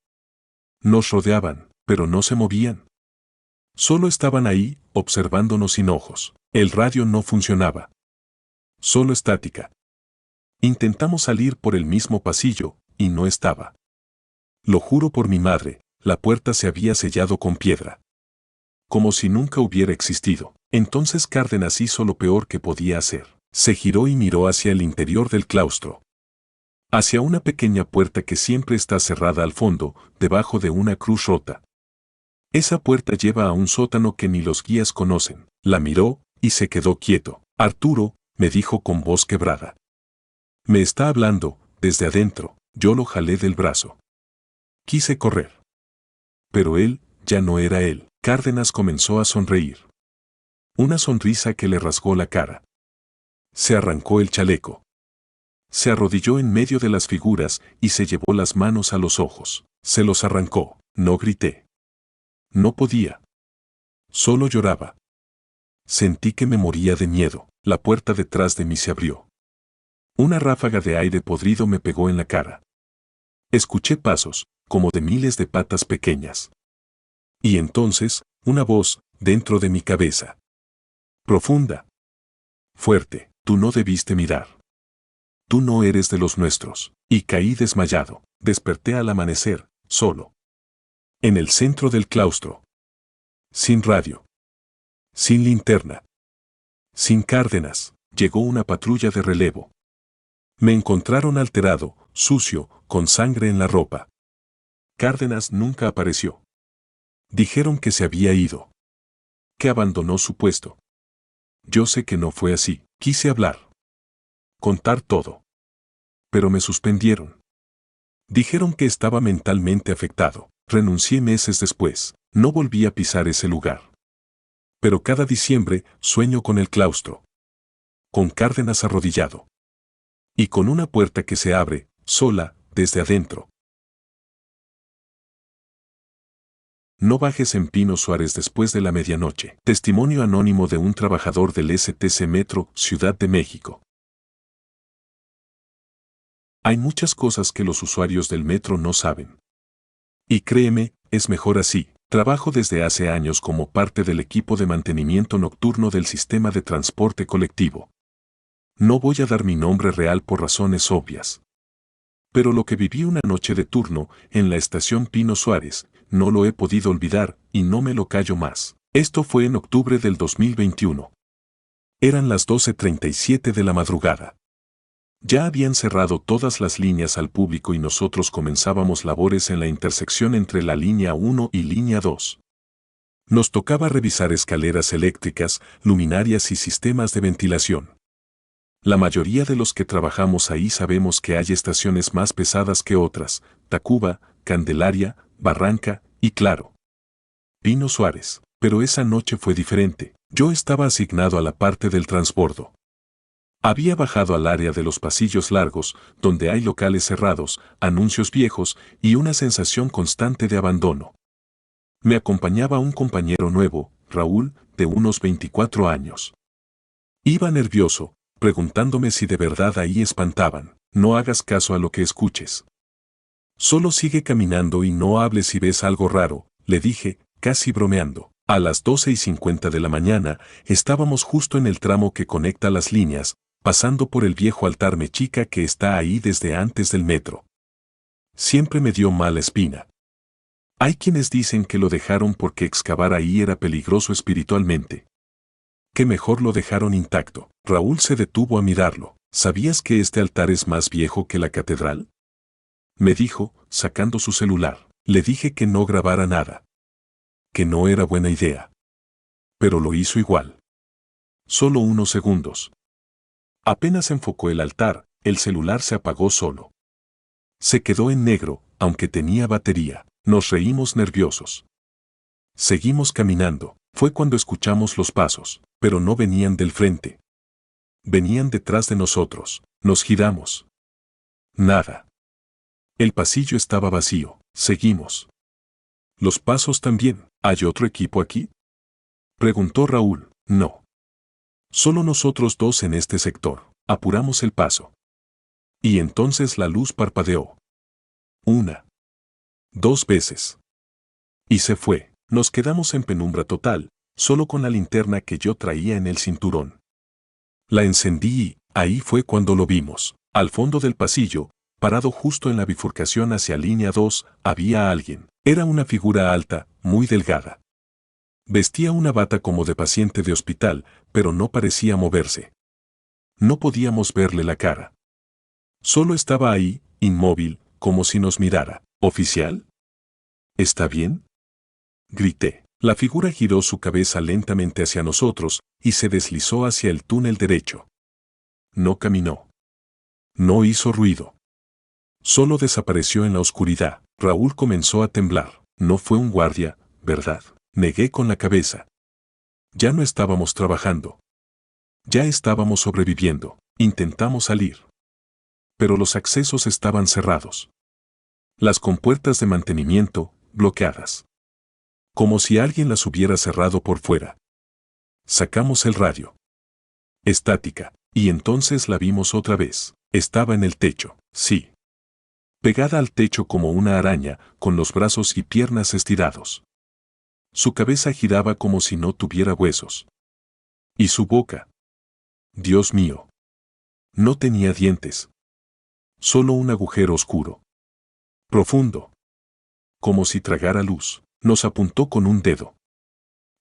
S1: Nos rodeaban, pero no se movían. Solo estaban ahí, observándonos sin ojos. El radio no funcionaba. Solo estática. Intentamos salir por el mismo pasillo, y no estaba. Lo juro por mi madre, la puerta se había sellado con piedra. Como si nunca hubiera existido. Entonces Cárdenas hizo lo peor que podía hacer. Se giró y miró hacia el interior del claustro. Hacia una pequeña puerta que siempre está cerrada al fondo, debajo de una cruz rota. Esa puerta lleva a un sótano que ni los guías conocen. La miró, y se quedó quieto. Arturo, me dijo con voz quebrada. Me está hablando, desde adentro. Yo lo jalé del brazo. Quise correr. Pero él, ya no era él. Cárdenas comenzó a sonreír. Una sonrisa que le rasgó la cara. Se arrancó el chaleco. Se arrodilló en medio de las figuras y se llevó las manos a los ojos. Se los arrancó. No grité. No podía. Solo lloraba. Sentí que me moría de miedo. La puerta detrás de mí se abrió. Una ráfaga de aire podrido me pegó en la cara. Escuché pasos, como de miles de patas pequeñas. Y entonces, una voz, dentro de mi cabeza. Profunda. Fuerte. Tú no debiste mirar. Tú no eres de los nuestros. Y caí desmayado. Desperté al amanecer, solo. En el centro del claustro. Sin radio. Sin linterna. Sin Cárdenas. Llegó una patrulla de relevo. Me encontraron alterado, sucio, con sangre en la ropa. Cárdenas nunca apareció. Dijeron que se había ido. Que abandonó su puesto. Yo sé que no fue así. Quise hablar. Contar todo. Pero me suspendieron. Dijeron que estaba mentalmente afectado. Renuncié meses después. No volví a pisar ese lugar. Pero cada diciembre sueño con el claustro. Con Cárdenas arrodillado. Y con una puerta que se abre, sola, desde adentro. No bajes en Pino Suárez después de la medianoche. Testimonio anónimo de un trabajador del STC Metro, Ciudad de México. Hay muchas cosas que los usuarios del metro no saben. Y créeme, es mejor así. Trabajo desde hace años como parte del equipo de mantenimiento nocturno del sistema de transporte colectivo. No voy a dar mi nombre real por razones obvias. Pero lo que viví una noche de turno en la estación Pino Suárez, no lo he podido olvidar y no me lo callo más. Esto fue en octubre del 2021. Eran las 12:37 de la madrugada. Ya habían cerrado todas las líneas al público y nosotros comenzábamos labores en la intersección entre la línea 1 y línea 2. Nos tocaba revisar escaleras eléctricas, luminarias y sistemas de ventilación. La mayoría de los que trabajamos ahí sabemos que hay estaciones más pesadas que otras: Tacuba, Candelaria, Barranca y, claro, Pino Suárez. Pero esa noche fue diferente. Yo estaba asignado a la parte del transbordo. Había bajado al área de los pasillos largos, donde hay locales cerrados, anuncios viejos y una sensación constante de abandono. Me acompañaba un compañero nuevo, Raúl, de unos 24 años. Iba nervioso, preguntándome si de verdad ahí espantaban. No hagas caso a lo que escuches. Solo sigue caminando y no hables si ves algo raro, le dije, casi bromeando. A las 12:50 de la mañana, estábamos justo en el tramo que conecta las líneas, pasando por el viejo altar mexica que está ahí desde antes del metro. Siempre me dio mala espina. Hay quienes dicen que lo dejaron porque excavar ahí era peligroso espiritualmente. Que mejor lo dejaron intacto. Raúl se detuvo a mirarlo. ¿Sabías que este altar es más viejo que la catedral?, me dijo, sacando su celular. Le dije que no grabara nada. Que no era buena idea. Pero lo hizo igual. Solo unos segundos. Apenas enfocó el altar, el celular se apagó solo. Se quedó en negro, aunque tenía batería. Nos reímos nerviosos. Seguimos caminando. Fue cuando escuchamos los pasos, pero no venían del frente. Venían detrás de nosotros. Nos giramos. Nada. El pasillo estaba vacío. Seguimos. Los pasos también. ¿Hay otro equipo aquí?, preguntó Raúl. No. Solo nosotros dos en este sector. Apuramos el paso. Y entonces la luz parpadeó. 1, 2 veces. Y se fue. Nos quedamos en penumbra total, solo con la linterna que yo traía en el cinturón. La encendí y ahí fue cuando lo vimos. Al fondo del pasillo, parado justo en la bifurcación hacia línea 2, había alguien. Era una figura alta, muy delgada. Vestía una bata como de paciente de hospital, pero no parecía moverse. No podíamos verle la cara. Solo estaba ahí, inmóvil, como si nos mirara. ¿Oficial? ¿Está bien?, grité. La figura giró su cabeza lentamente hacia nosotros y se deslizó hacia el túnel derecho. No caminó. No hizo ruido. Solo desapareció en la oscuridad. Raúl comenzó a temblar. No fue un guardia, ¿verdad?, negué con la cabeza. Ya no estábamos trabajando. Ya estábamos sobreviviendo. Intentamos salir. Pero los accesos estaban cerrados. Las compuertas de mantenimiento, bloqueadas. Como si alguien las hubiera cerrado por fuera. Sacamos el radio. Estática. Y entonces la vimos otra vez. Estaba en el techo. Sí. Pegada al techo como una araña, con los brazos y piernas estirados. Su cabeza giraba como si no tuviera huesos. Y su boca. Dios mío. No tenía dientes. Solo un agujero oscuro. Profundo. Como si tragara luz. Nos apuntó con un dedo.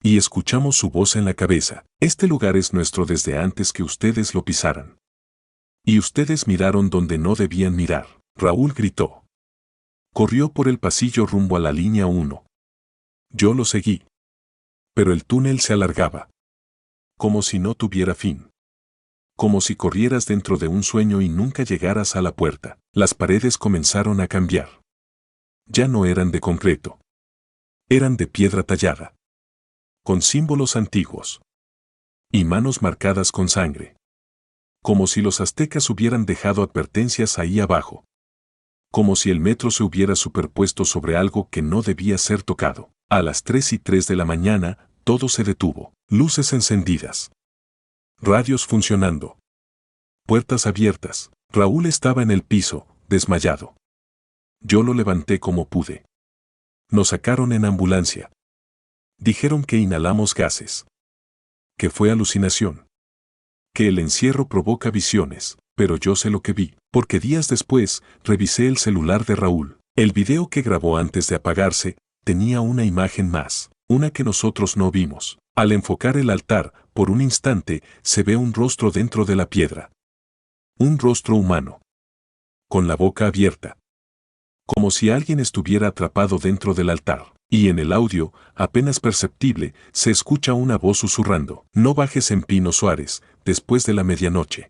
S1: Y escuchamos su voz en la cabeza. Este lugar es nuestro desde antes que ustedes lo pisaran. Y ustedes miraron donde no debían mirar. Raúl gritó. Corrió por el pasillo rumbo a la línea 1. Yo lo seguí. Pero el túnel se alargaba. Como si no tuviera fin. Como si corrieras dentro de un sueño y nunca llegaras a la puerta. Las paredes comenzaron a cambiar. Ya no eran de concreto. Eran de piedra tallada. Con símbolos antiguos. Y manos marcadas con sangre. Como si los aztecas hubieran dejado advertencias ahí abajo. Como si el metro se hubiera superpuesto sobre algo que no debía ser tocado. A las 3:03 de la mañana, todo se detuvo. Luces encendidas. Radios funcionando. Puertas abiertas. Raúl estaba en el piso, desmayado. Yo lo levanté como pude. Nos sacaron en ambulancia. Dijeron que inhalamos gases. Que fue alucinación. Que el encierro provoca visiones, pero yo sé lo que vi, porque días después revisé el celular de Raúl. El video que grabó antes de apagarse tenía una imagen más, una que nosotros no vimos. Al enfocar el altar, por un instante, se ve un rostro dentro de la piedra. Un rostro humano. Con la boca abierta. Como si alguien estuviera atrapado dentro del altar. Y en el audio, apenas perceptible, se escucha una voz susurrando: no bajes en Pino Suárez, después de la medianoche.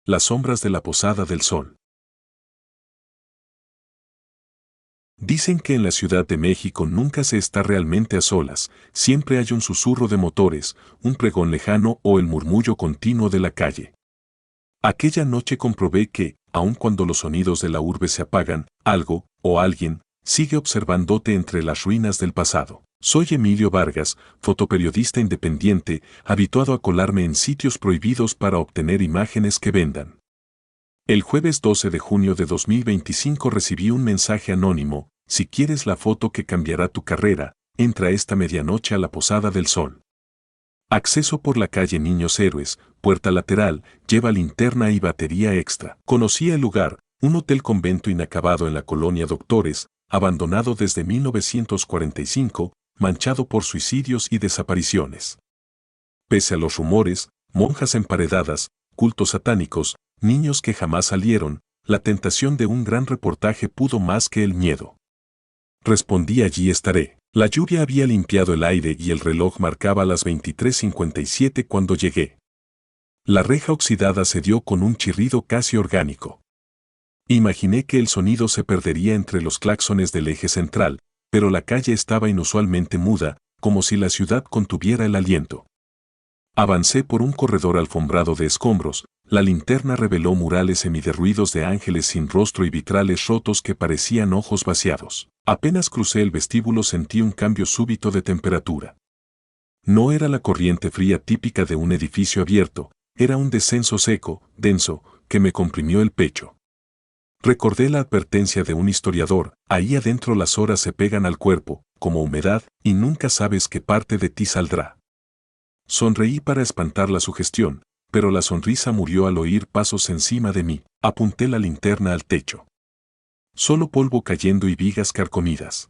S1: Las sombras de la Posada del Sol. Dicen que en la Ciudad de México nunca se está realmente a solas, siempre hay un susurro de motores, un pregón lejano o el murmullo continuo de la calle. Aquella noche comprobé que, aun cuando los sonidos de la urbe se apagan, algo, o alguien, sigue observándote entre las ruinas del pasado. Soy Emilio Vargas, fotoperiodista independiente, habituado a colarme en sitios prohibidos para obtener imágenes que vendan. El jueves 12 de junio de 2025 recibí un mensaje anónimo: si quieres la foto que cambiará tu carrera, entra esta medianoche a la Posada del Sol. Acceso por la calle Niños Héroes, puerta lateral, lleva linterna y batería extra. Conocí el lugar, un hotel convento inacabado en la colonia Doctores, abandonado desde 1945, manchado por suicidios y desapariciones. Pese a los rumores, monjas emparedadas, cultos satánicos, niños que jamás salieron, la tentación de un gran reportaje pudo más que el miedo. Respondí: allí estaré. La lluvia había limpiado el aire y el reloj marcaba las 23:57 cuando llegué. La reja oxidada se dio con un chirrido casi orgánico. Imaginé que el sonido se perdería entre los claxones del eje central, pero la calle estaba inusualmente muda, como si la ciudad contuviera el aliento. Avancé por un corredor alfombrado de escombros, la linterna reveló murales semiderruidos de ángeles sin rostro y vitrales rotos que parecían ojos vaciados. Apenas crucé el vestíbulo sentí un cambio súbito de temperatura. No era la corriente fría típica de un edificio abierto, era un descenso seco, denso, que me comprimió el pecho. Recordé la advertencia de un historiador: ahí adentro las horas se pegan al cuerpo, como humedad, y nunca sabes qué parte de ti saldrá. Sonreí para espantar la sugestión, pero la sonrisa murió al oír pasos encima de mí. Apunté la linterna al techo. Solo polvo cayendo y vigas carcomidas.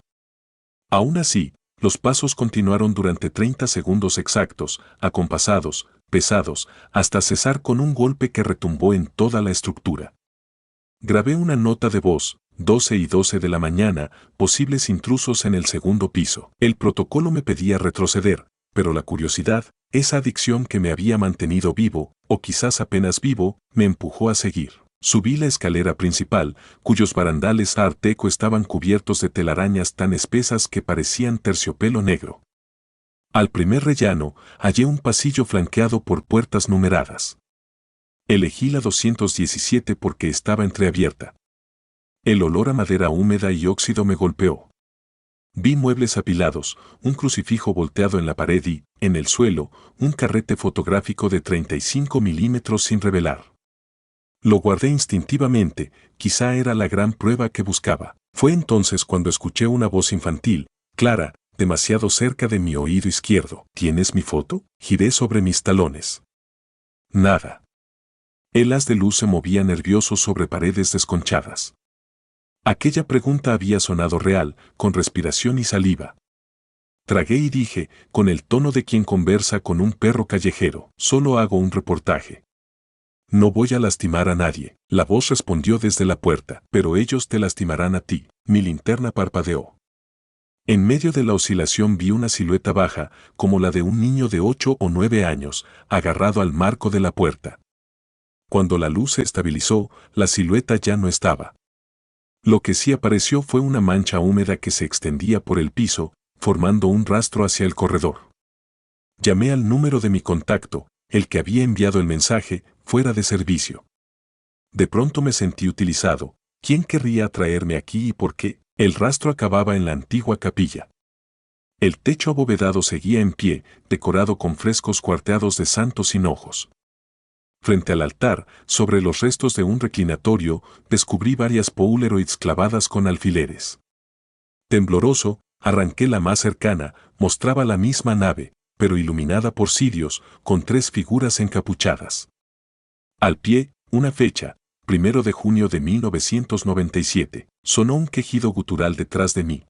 S1: Aún así, los pasos continuaron durante 30 segundos exactos, acompasados, pesados, hasta cesar con un golpe que retumbó en toda la estructura. Grabé una nota de voz: 12:12 de la mañana, posibles intrusos en el segundo piso. El protocolo me pedía retroceder, pero la curiosidad, esa adicción que me había mantenido vivo, o quizás apenas vivo, me empujó a seguir. Subí la escalera principal, cuyos barandales art deco estaban cubiertos de telarañas tan espesas que parecían terciopelo negro. Al primer rellano, hallé un pasillo flanqueado por puertas numeradas. Elegí la 217 porque estaba entreabierta. El olor a madera húmeda y óxido me golpeó. Vi muebles apilados, un crucifijo volteado en la pared y, en el suelo, un carrete fotográfico de 35 milímetros sin revelar. Lo guardé instintivamente, quizá era la gran prueba que buscaba. Fue entonces cuando escuché una voz infantil, clara, demasiado cerca de mi oído izquierdo. ¿Tienes mi foto? Giré sobre mis talones. Nada. El haz de luz se movía nervioso sobre paredes desconchadas. Aquella pregunta había sonado real, con respiración y saliva. Tragué y dije, con el tono de quien conversa con un perro callejero: solo hago un reportaje. No voy a lastimar a nadie. La voz respondió desde la puerta: pero ellos te lastimarán a ti. Mi linterna parpadeó. En medio de la oscilación vi una silueta baja, como la de un niño de 8 o 9 años, agarrado al marco de la puerta. Cuando la luz se estabilizó, la silueta ya no estaba. Lo que sí apareció fue una mancha húmeda que se extendía por el piso, formando un rastro hacia el corredor. Llamé al número de mi contacto, el que había enviado el mensaje, fuera de servicio. De pronto me sentí utilizado. ¿Quién querría traerme aquí y por qué? El rastro acababa en la antigua capilla. El techo abovedado seguía en pie, decorado con frescos cuarteados de santos sin ojos. Frente al altar, sobre los restos de un reclinatorio, descubrí varias Polaroids clavadas con alfileres. Tembloroso, arranqué la más cercana, mostraba la misma nave, pero iluminada por cirios, con 3 figuras encapuchadas. Al pie, una fecha: 1 de junio de 1997. Sonó un quejido gutural detrás de mí.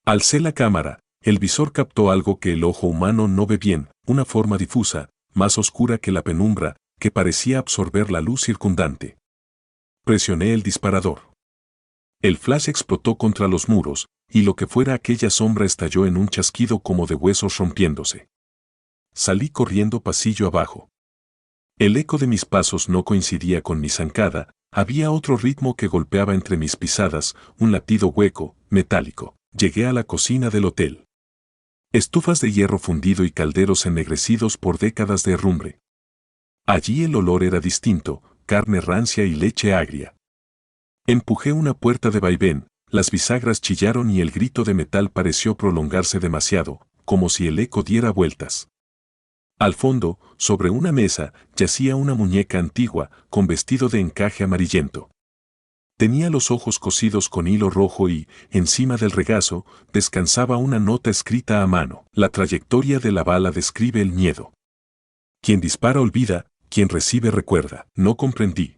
S1: Alcé la cámara, el visor captó algo que el ojo humano no ve bien: una forma difusa, más oscura que la penumbra, que parecía absorber la luz circundante. Presioné el disparador. El flash explotó contra los muros, y lo que fuera aquella sombra estalló en un chasquido como de huesos rompiéndose. Salí corriendo pasillo abajo. El eco de mis pasos no coincidía con mi zancada, había otro ritmo que golpeaba entre mis pisadas, un latido hueco, metálico. Llegué a la cocina del hotel. Estufas de hierro fundido y calderos ennegrecidos por décadas de herrumbre. Allí el olor era distinto, carne rancia y leche agria. Empujé una puerta de vaivén, las bisagras chillaron y el grito de metal pareció prolongarse demasiado, como si el eco diera vueltas. Al fondo, sobre una mesa, yacía una muñeca antigua, con vestido de encaje amarillento. Tenía los ojos cosidos con hilo rojo y, encima del regazo, descansaba una nota escrita a mano. La trayectoria de la bala describe el miedo. Quien dispara olvida, quien recibe recuerda. No comprendí.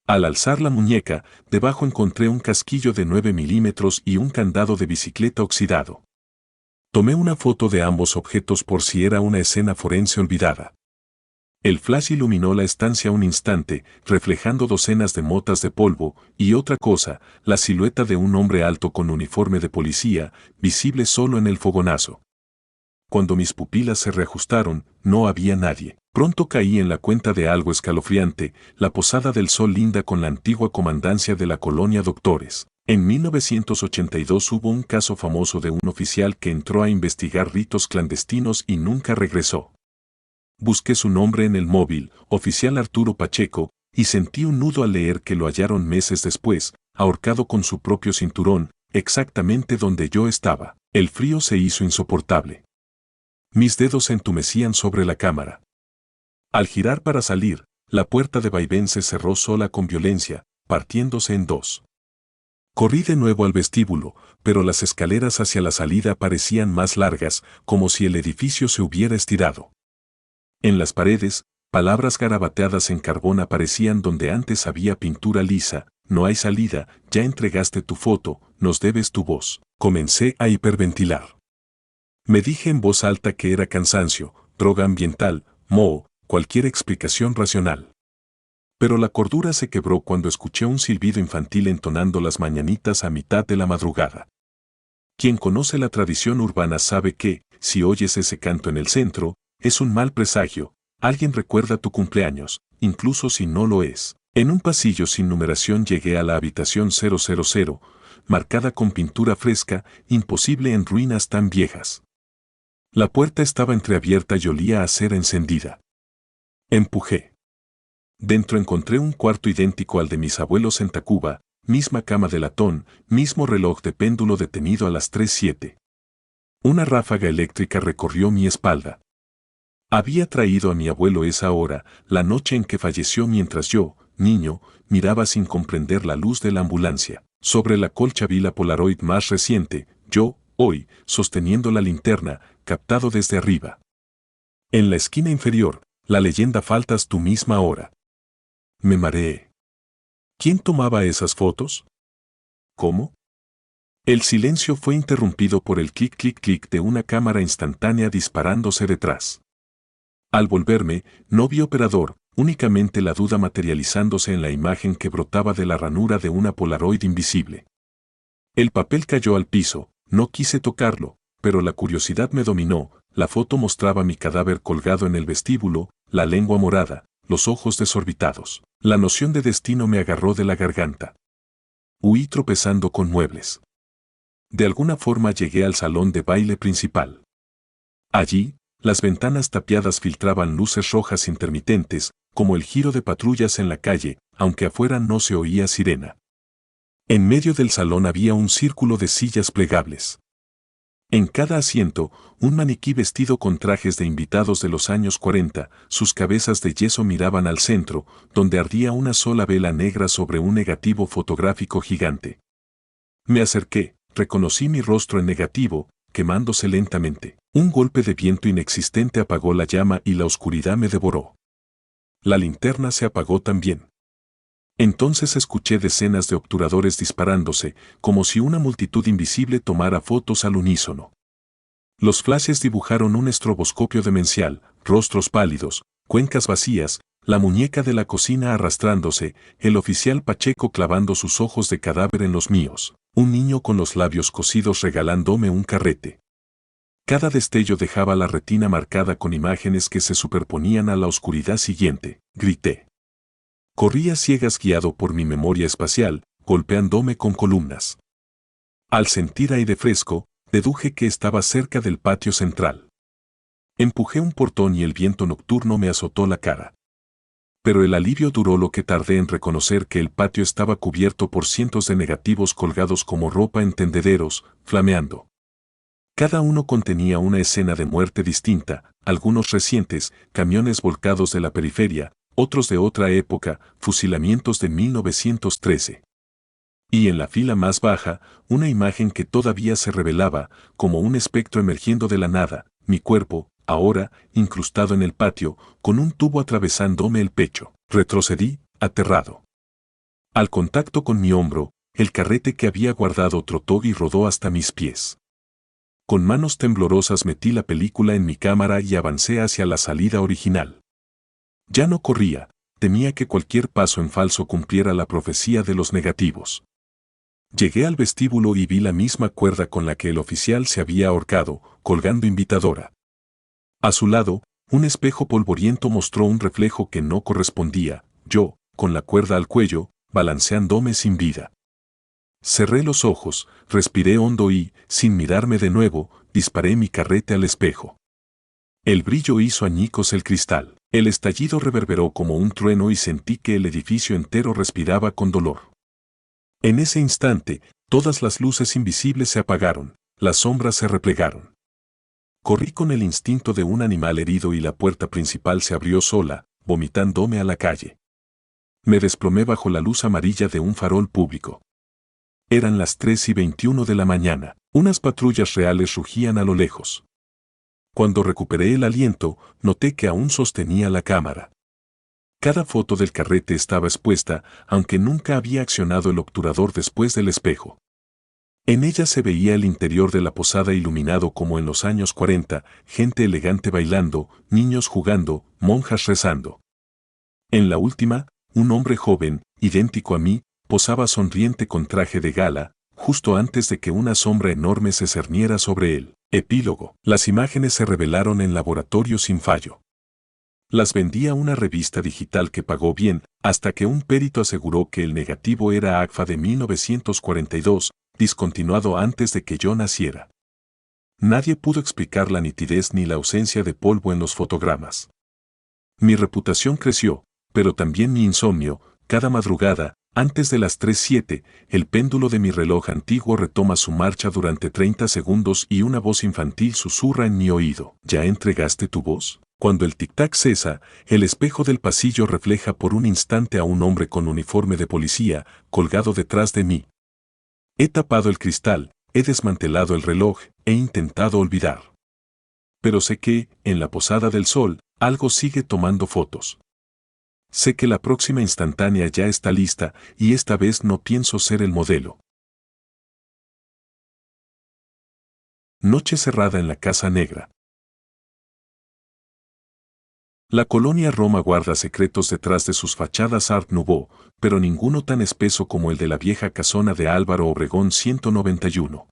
S1: Al alzar la muñeca, debajo encontré un casquillo de 9 milímetros y un candado de bicicleta oxidado. Tomé una foto de ambos objetos por si era una escena forense olvidada. El flash iluminó la estancia un instante, reflejando docenas de motas de polvo, y otra cosa, la silueta de un hombre alto con uniforme de policía, visible solo en el fogonazo. Cuando mis pupilas se reajustaron, no había nadie. Pronto caí en la cuenta de algo escalofriante, la Posada del Sol linda con la antigua comandancia de la colonia Doctores. En 1982 hubo un caso famoso de un oficial que entró a investigar ritos clandestinos y nunca regresó. Busqué su nombre en el móvil, oficial Arturo Pacheco, y sentí un nudo al leer que lo hallaron meses después, ahorcado con su propio cinturón, exactamente donde yo estaba. El frío se hizo insoportable. Mis dedos se entumecían sobre la cámara. Al girar para salir, la puerta de vaivén se cerró sola con violencia, partiéndose en dos. Corrí de nuevo al vestíbulo, pero las escaleras hacia la salida parecían más largas, como si el edificio se hubiera estirado. En las paredes, palabras garabateadas en carbón aparecían donde antes había pintura lisa: no hay salida, ya entregaste tu foto, nos debes tu voz. Comencé a hiperventilar. Me dije en voz alta que era cansancio, droga ambiental, moho, cualquier explicación racional. Pero la cordura se quebró cuando escuché un silbido infantil entonando las mañanitas a mitad de la madrugada. Quien conoce la tradición urbana sabe que, si oyes ese canto en el centro, es un mal presagio, alguien recuerda tu cumpleaños, incluso si no lo es. En un pasillo sin numeración llegué a la habitación 000, marcada con pintura fresca, imposible en ruinas tan viejas. La puerta estaba entreabierta y olía a cera encendida. Empujé. Dentro encontré un cuarto idéntico al de mis abuelos en Tacuba, misma cama de latón, mismo reloj de péndulo detenido a las 3:07. Una ráfaga eléctrica recorrió mi espalda. Había traído a mi abuelo esa hora, la noche en que falleció, mientras yo, niño, miraba sin comprender la luz de la ambulancia. Sobre la colcha vi la Polaroid más reciente, yo, hoy, sosteniendo la linterna, captado desde arriba. En la esquina inferior, la leyenda faltas tu misma hora. Me mareé. ¿Quién tomaba esas fotos? ¿Cómo? El silencio fue interrumpido por el clic clic clic de una cámara instantánea disparándose detrás. Al volverme, no vi operador, únicamente la duda materializándose en la imagen que brotaba de la ranura de una Polaroid invisible. El papel cayó al piso, no quise tocarlo, pero la curiosidad me dominó. La foto mostraba mi cadáver colgado en el vestíbulo, la lengua morada, los ojos desorbitados. La noción de destino me agarró de la garganta. Huí tropezando con muebles. De alguna forma llegué al salón de baile principal. Allí, las ventanas tapiadas filtraban luces rojas intermitentes, como el giro de patrullas en la calle, aunque afuera no se oía sirena. En medio del salón había un círculo de sillas plegables. En cada asiento, un maniquí vestido con trajes de invitados de los años 40, sus cabezas de yeso miraban al centro, donde ardía una sola vela negra sobre un negativo fotográfico gigante. Me acerqué, reconocí mi rostro en negativo, quemándose lentamente. Un golpe de viento inexistente apagó la llama y la oscuridad me devoró. La linterna se apagó también. Entonces escuché decenas de obturadores disparándose, como si una multitud invisible tomara fotos al unísono. Los flashes dibujaron un estroboscopio demencial, rostros pálidos, cuencas vacías, la muñeca de la cocina arrastrándose, el oficial Pacheco clavando sus ojos de cadáver en los míos, un niño con los labios cosidos regalándome un carrete. Cada destello dejaba la retina marcada con imágenes que se superponían a la oscuridad siguiente. Grité. Corrí a ciegas guiado por mi memoria espacial, golpeándome con columnas. Al sentir aire fresco, deduje que estaba cerca del patio central. Empujé un portón y el viento nocturno me azotó la cara. Pero el alivio duró lo que tardé en reconocer que el patio estaba cubierto por cientos de negativos colgados como ropa en tendederos, flameando. Cada uno contenía una escena de muerte distinta, algunos recientes, camiones volcados de la periferia, otros de otra época, fusilamientos de 1913. Y en la fila más baja, una imagen que todavía se revelaba, como un espectro emergiendo de la nada, mi cuerpo, ahora, incrustado en el patio, con un tubo atravesándome el pecho. Retrocedí, aterrado. Al contacto con mi hombro, el carrete que había guardado trotó y rodó hasta mis pies. Con manos temblorosas metí la película en mi cámara y avancé hacia la salida original. Ya no corría, temía que cualquier paso en falso cumpliera la profecía de los negativos. Llegué al vestíbulo y vi la misma cuerda con la que el oficial se había ahorcado, colgando invitadora. A su lado, un espejo polvoriento mostró un reflejo que no correspondía, yo, con la cuerda al cuello, balanceándome sin vida. Cerré los ojos, respiré hondo y, sin mirarme de nuevo, disparé mi carrete al espejo. El brillo hizo añicos el cristal. El estallido reverberó como un trueno y sentí que el edificio entero respiraba con dolor. En ese instante, todas las luces invisibles se apagaron, las sombras se replegaron. Corrí con el instinto de un animal herido y la puerta principal se abrió sola, vomitándome a la calle. Me desplomé bajo la luz amarilla de un farol público. Eran las 3:21 de la mañana. Unas patrullas reales rugían a lo lejos. Cuando recuperé el aliento, noté que aún sostenía la cámara. Cada foto del carrete estaba expuesta, aunque nunca había accionado el obturador después del espejo. En ella se veía el interior de la posada iluminado como en los años 40, gente elegante bailando, niños jugando, monjas rezando. En la última, un hombre joven, idéntico a mí, posaba sonriente con traje de gala, justo antes de que una sombra enorme se cerniera sobre él. Epílogo. Las imágenes se revelaron en laboratorio sin fallo. Las vendía una revista digital que pagó bien, hasta que un perito aseguró que el negativo era AGFA de 1942, discontinuado antes de que yo naciera. Nadie pudo explicar la nitidez ni la ausencia de polvo en los fotogramas. Mi reputación creció, pero también mi insomnio. Cada madrugada, antes de las 3:07, el péndulo de mi reloj antiguo retoma su marcha durante 30 segundos y una voz infantil susurra en mi oído. ¿Ya entregaste tu voz? Cuando el tic-tac cesa, el espejo del pasillo refleja por un instante a un hombre con uniforme de policía, colgado detrás de mí. He tapado el cristal, he desmantelado el reloj, he intentado olvidar. Pero sé que, en la Posada del Sol, algo sigue tomando fotos. Sé que la próxima instantánea ya está lista, y esta vez no pienso ser el modelo. Noche cerrada en la Casa Negra. La colonia Roma guarda secretos detrás de sus fachadas Art Nouveau, pero ninguno tan espeso como el de la vieja casona de Álvaro Obregón 191.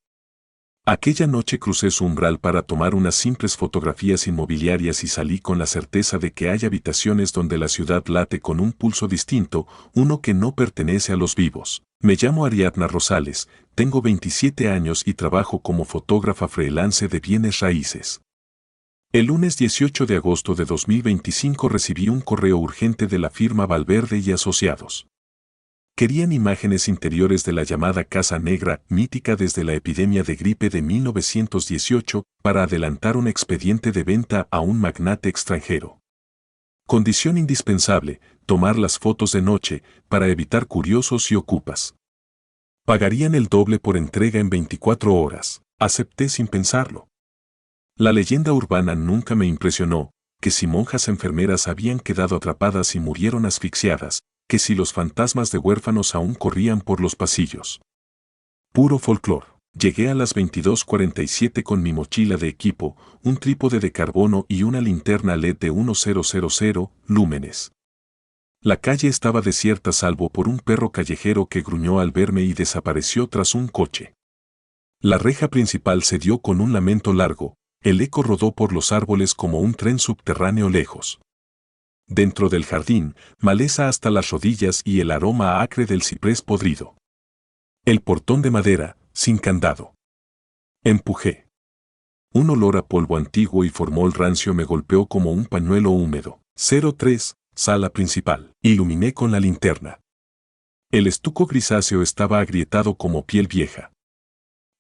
S1: Aquella noche crucé su umbral para tomar unas simples fotografías inmobiliarias y salí con la certeza de que hay habitaciones donde la ciudad late con un pulso distinto, uno que no pertenece a los vivos. Me llamo Ariadna Rosales, tengo 27 años y trabajo como fotógrafa freelance de bienes raíces. El lunes 18 de agosto de 2025 recibí un correo urgente de la firma Valverde y Asociados. Querían imágenes interiores de la llamada Casa Negra, mítica desde la epidemia de gripe de 1918, para adelantar un expediente de venta a un magnate extranjero. Condición indispensable, tomar las fotos de noche, para evitar curiosos y ocupas. Pagarían el doble por entrega en 24 horas. Acepté sin pensarlo. La leyenda urbana nunca me impresionó, que si monjas enfermeras habían quedado atrapadas y murieron asfixiadas, que si los fantasmas de huérfanos aún corrían por los pasillos. Puro folclor. Llegué a las 22:47 con mi mochila de equipo, un trípode de carbono y una linterna LED de 1000 lúmenes. La calle estaba desierta salvo por un perro callejero que gruñó al verme y desapareció tras un coche. La reja principal se dio con un lamento largo, el eco rodó por los árboles como un tren subterráneo lejos. Dentro del jardín, maleza hasta las rodillas y el aroma acre del ciprés podrido. El portón de madera, sin candado. Empujé. Un olor a polvo antiguo y formol rancio me golpeó como un pañuelo húmedo. 03, sala principal. Iluminé con la linterna. El estuco grisáceo estaba agrietado como piel vieja.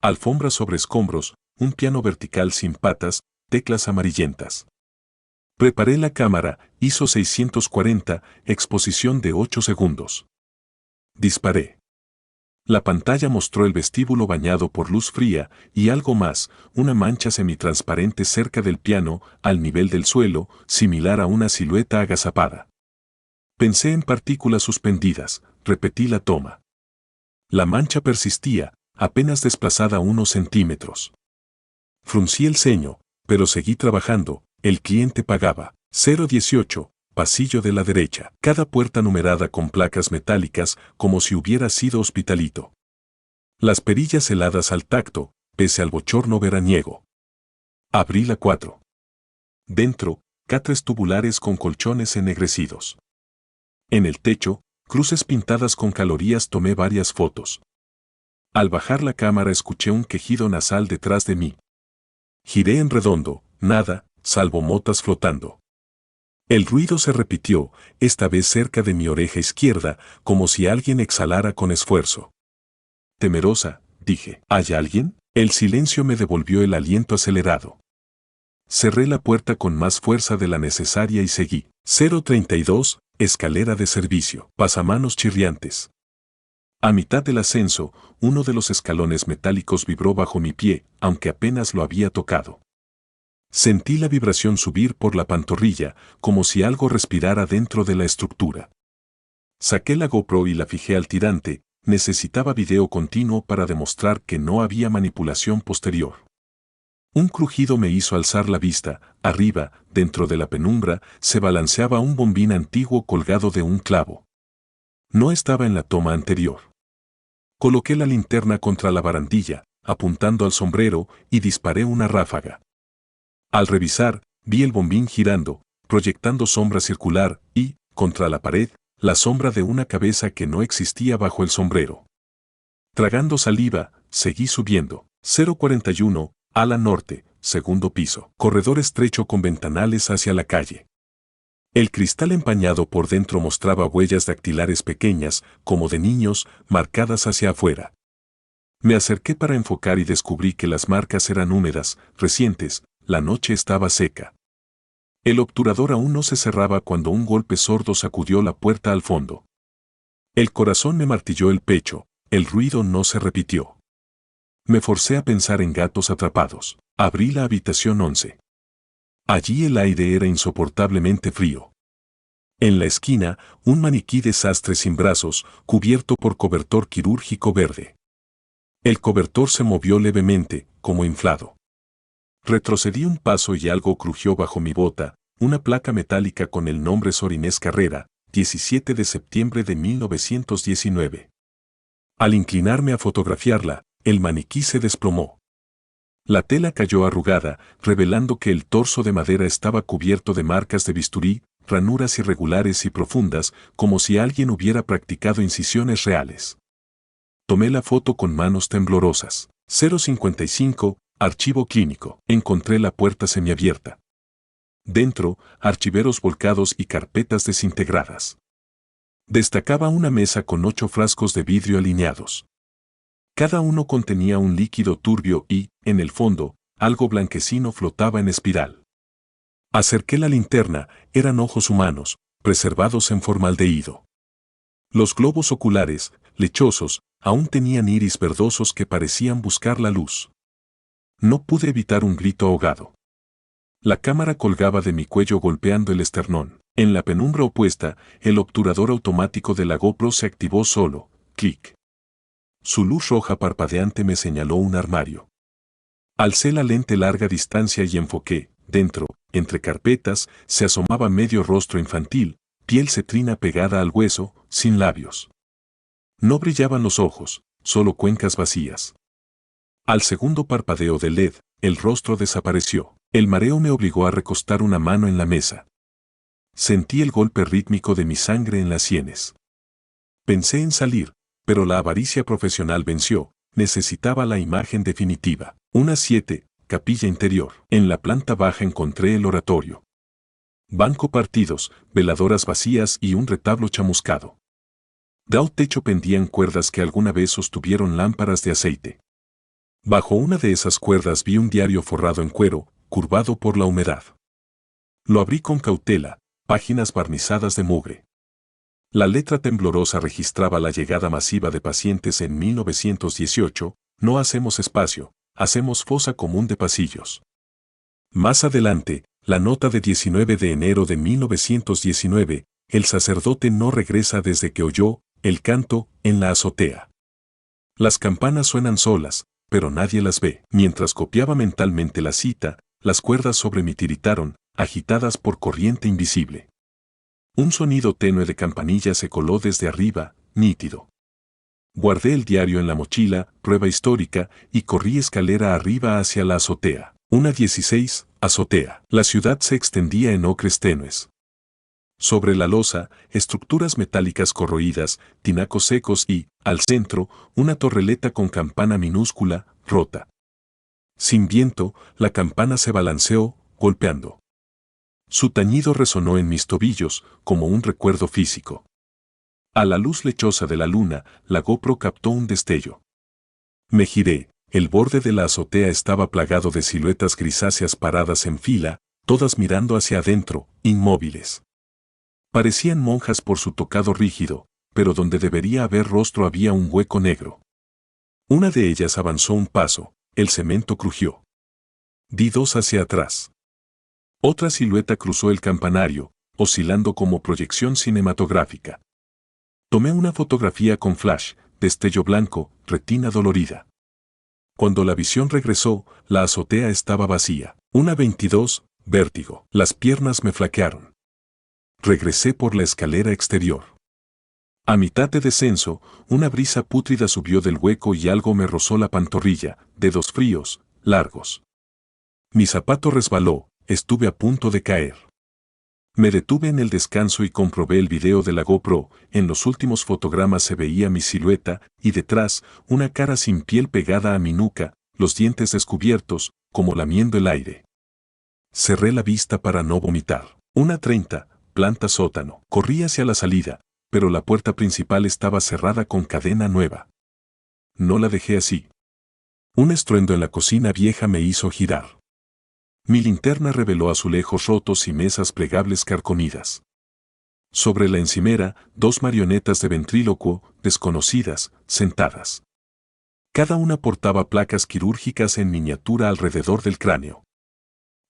S1: Alfombra sobre escombros, un piano vertical sin patas, teclas amarillentas. Preparé la cámara, ISO 640, exposición de 8 segundos. Disparé. La pantalla mostró el vestíbulo bañado por luz fría y algo más, una mancha semitransparente cerca del piano, al nivel del suelo, similar a una silueta agazapada. Pensé en partículas suspendidas, repetí la toma. La mancha persistía, apenas desplazada unos centímetros. Fruncí el ceño, pero seguí trabajando, el cliente pagaba. 018, pasillo de la derecha. Cada puerta numerada con placas metálicas, como si hubiera sido hospitalito. Las perillas heladas al tacto, pese al bochorno veraniego. Abrí la 4. Dentro, catres tubulares con colchones ennegrecidos. En el techo, cruces pintadas con calorías. Tomé varias fotos. Al bajar la cámara escuché un quejido nasal detrás de mí. Giré en redondo, nada, salvo motas flotando. El ruido se repitió, esta vez cerca de mi oreja izquierda, como si alguien exhalara con esfuerzo. Temerosa, dije, ¿hay alguien? El silencio me devolvió el aliento acelerado. Cerré la puerta con más fuerza de la necesaria y seguí. 032, escalera de servicio. Pasamanos chirriantes. A mitad del ascenso, uno de los escalones metálicos vibró bajo mi pie, aunque apenas lo había tocado. Sentí la vibración subir por la pantorrilla, como si algo respirara dentro de la estructura. Saqué la GoPro y la fijé al tirante, necesitaba video continuo para demostrar que no había manipulación posterior. Un crujido me hizo alzar la vista, arriba, dentro de la penumbra, se balanceaba un bombín antiguo colgado de un clavo. No estaba en la toma anterior. Coloqué la linterna contra la barandilla, apuntando al sombrero, y disparé una ráfaga. Al revisar, vi el bombín girando, proyectando sombra circular, y, contra la pared, la sombra de una cabeza que no existía bajo el sombrero. Tragando saliva, seguí subiendo. 041, ala norte, segundo piso. Corredor estrecho con ventanales hacia la calle. El cristal empañado por dentro mostraba huellas dactilares pequeñas, como de niños, marcadas hacia afuera. Me acerqué para enfocar y descubrí que las marcas eran húmedas, recientes. La noche estaba seca. El obturador aún no se cerraba cuando un golpe sordo sacudió la puerta al fondo. El corazón me martilló el pecho, el ruido no se repitió. Me forcé a pensar en gatos atrapados. Abrí la habitación 11. Allí el aire era insoportablemente frío. En la esquina, un maniquí de sastre sin brazos, cubierto por cobertor quirúrgico verde. El cobertor se movió levemente, como inflado. Retrocedí un paso y algo crujió bajo mi bota, una placa metálica con el nombre Sor Inés Carrera, 17 de septiembre de 1919. Al inclinarme a fotografiarla, el maniquí se desplomó. La tela cayó arrugada, revelando que el torso de madera estaba cubierto de marcas de bisturí, ranuras irregulares y profundas, como si alguien hubiera practicado incisiones reales. Tomé la foto con manos temblorosas. 055, archivo clínico. Encontré la puerta semiabierta. Dentro, archiveros volcados y carpetas desintegradas. Destacaba una mesa con 8 frascos de vidrio alineados. Cada uno contenía un líquido turbio y, en el fondo, algo blanquecino flotaba en espiral. Acerqué la linterna, eran ojos humanos, preservados en formaldehído. Los globos oculares, lechosos, aún tenían iris verdosos que parecían buscar la luz. No pude evitar un grito ahogado. La cámara colgaba de mi cuello golpeando el esternón. En la penumbra opuesta, el obturador automático de la GoPro se activó solo. Clic. Su luz roja parpadeante me señaló un armario. Alcé la lente larga distancia y enfoqué. Dentro, entre carpetas, se asomaba medio rostro infantil, piel cetrina pegada al hueso, sin labios. No brillaban los ojos, solo cuencas vacías. Al segundo parpadeo del LED, el rostro desapareció. El mareo me obligó a recostar una mano en la mesa. Sentí el golpe rítmico de mi sangre en las sienes. Pensé en salir, pero la avaricia profesional venció. Necesitaba la imagen definitiva. Una 7, capilla interior. En la planta baja encontré el oratorio. Banco partidos, veladoras vacías y un retablo chamuscado. Del techo pendían cuerdas que alguna vez sostuvieron lámparas de aceite. Bajo una de esas cuerdas vi un diario forrado en cuero, curvado por la humedad. Lo abrí con cautela, páginas barnizadas de mugre. La letra temblorosa registraba la llegada masiva de pacientes en 1918, no hacemos espacio, hacemos fosa común de pasillos. Más adelante, la nota de 19 de enero de 1919, el sacerdote no regresa desde que oyó el canto en la azotea. Las campanas suenan solas, pero nadie las ve. Mientras copiaba mentalmente la cita, las cuerdas sobre mí tiritaron, agitadas por corriente invisible. Un sonido tenue de campanilla se coló desde arriba, nítido. Guardé el diario en la mochila, prueba histórica, y corrí escalera arriba hacia la azotea. Una 16, azotea. La ciudad se extendía en ocres tenues. Sobre la losa, estructuras metálicas corroídas, tinacos secos y, al centro, una torreleta con campana minúscula, rota. Sin viento, la campana se balanceó, golpeando. Su tañido resonó en mis tobillos, como un recuerdo físico. A la luz lechosa de la luna, la GoPro captó un destello. Me giré, el borde de la azotea estaba plagado de siluetas grisáceas paradas en fila, todas mirando hacia adentro, inmóviles. Parecían monjas por su tocado rígido, pero donde debería haber rostro había un hueco negro. Una de ellas avanzó un paso, el cemento crujió. Di dos hacia atrás. Otra silueta cruzó el campanario, oscilando como proyección cinematográfica. Tomé una fotografía con flash, destello blanco, retina dolorida. Cuando la visión regresó, la azotea estaba vacía. Una 22, vértigo. Las piernas me flaquearon. Regresé por la escalera exterior. A mitad de descenso, una brisa pútrida subió del hueco y algo me rozó la pantorrilla, dedos fríos, largos. Mi zapato resbaló, estuve a punto de caer. Me detuve en el descanso y comprobé el video de la GoPro. En los últimos fotogramas se veía mi silueta, y detrás, una cara sin piel pegada a mi nuca, los dientes descubiertos, como lamiendo el aire. Cerré la vista para no vomitar. Una 30, planta sótano. Corrí hacia la salida, pero la puerta principal estaba cerrada con cadena nueva. No la dejé así. Un estruendo en la cocina vieja me hizo girar. Mi linterna reveló azulejos rotos y mesas plegables carcomidas. Sobre la encimera, dos marionetas de ventrílocuo, desconocidas, sentadas. Cada una portaba placas quirúrgicas en miniatura alrededor del cráneo.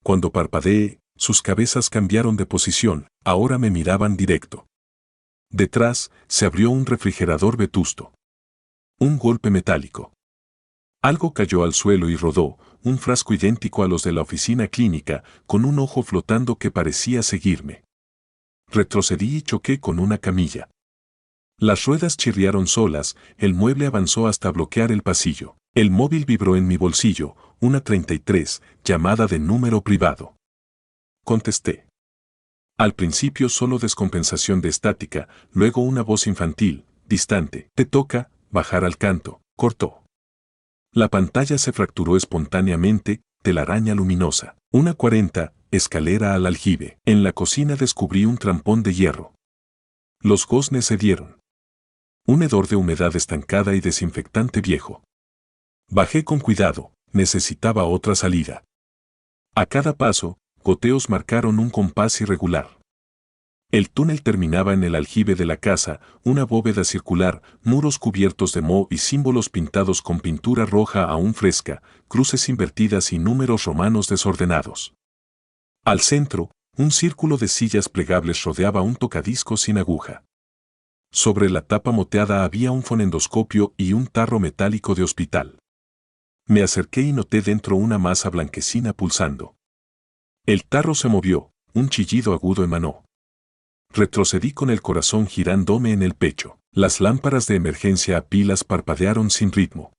S1: Cuando parpadeé, sus cabezas cambiaron de posición, ahora me miraban directo. Detrás, se abrió un refrigerador vetusto. Un golpe metálico. Algo cayó al suelo y rodó, un frasco idéntico a los de la oficina clínica, con un ojo flotando que parecía seguirme. Retrocedí y choqué con una camilla. Las ruedas chirriaron solas, el mueble avanzó hasta bloquear el pasillo. El móvil vibró en mi bolsillo, una 33, llamada de número privado. Contesté. Al principio solo descompensación de estática, luego una voz infantil, distante. Te toca bajar al canto, cortó. La pantalla se fracturó espontáneamente, telaraña luminosa. Una 40, escalera al aljibe. En la cocina descubrí un trampón de hierro. Los goznes cedieron. Un hedor de humedad estancada y desinfectante viejo. Bajé con cuidado, necesitaba otra salida. A cada paso, goteos marcaron un compás irregular. El túnel terminaba en el aljibe de la casa, una bóveda circular, muros cubiertos de moho y símbolos pintados con pintura roja aún fresca, cruces invertidas y números romanos desordenados. Al centro, un círculo de sillas plegables rodeaba un tocadiscos sin aguja. Sobre la tapa moteada había un fonendoscopio y un tarro metálico de hospital. Me acerqué y noté dentro una masa blanquecina pulsando. El tarro se movió, un chillido agudo emanó. Retrocedí con el corazón girándome en el pecho. Las lámparas de emergencia a pilas parpadearon sin ritmo.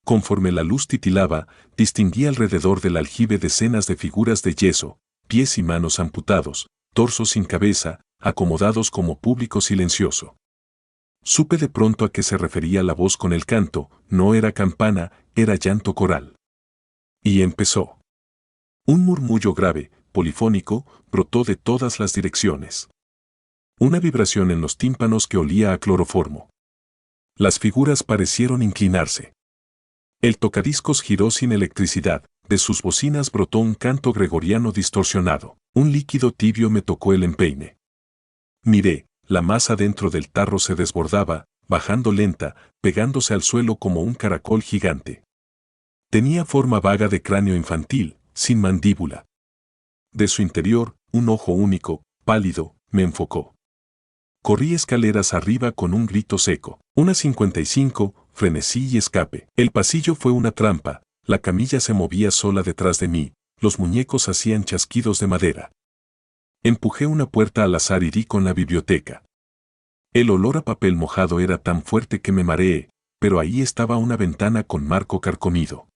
S1: Conforme la luz titilaba, distinguí alrededor del aljibe decenas de figuras de yeso, pies y manos amputados, torsos sin cabeza, acomodados como público silencioso. Supe de pronto a qué se refería la voz con el canto, no era campana, era llanto coral. Y empezó. Un murmullo grave, polifónico, brotó de todas las direcciones. Una vibración en los tímpanos que olía a cloroformo. Las figuras parecieron inclinarse. El tocadiscos giró sin electricidad, de sus bocinas brotó un canto gregoriano distorsionado. Un líquido tibio me tocó el empeine. Miré, la masa dentro del tarro se desbordaba, bajando lenta, pegándose al suelo como un caracol gigante. Tenía forma vaga de cráneo infantil, sin mandíbula. De su interior, un ojo único, pálido, me enfocó. Corrí escaleras arriba con un grito seco. Una 55, frenesí y escape. El pasillo fue una trampa, la camilla se movía sola detrás de mí, los muñecos hacían chasquidos de madera. Empujé una puerta al azar y di con la biblioteca. El olor a papel mojado era tan fuerte que me mareé, pero ahí estaba una ventana con marco carcomido.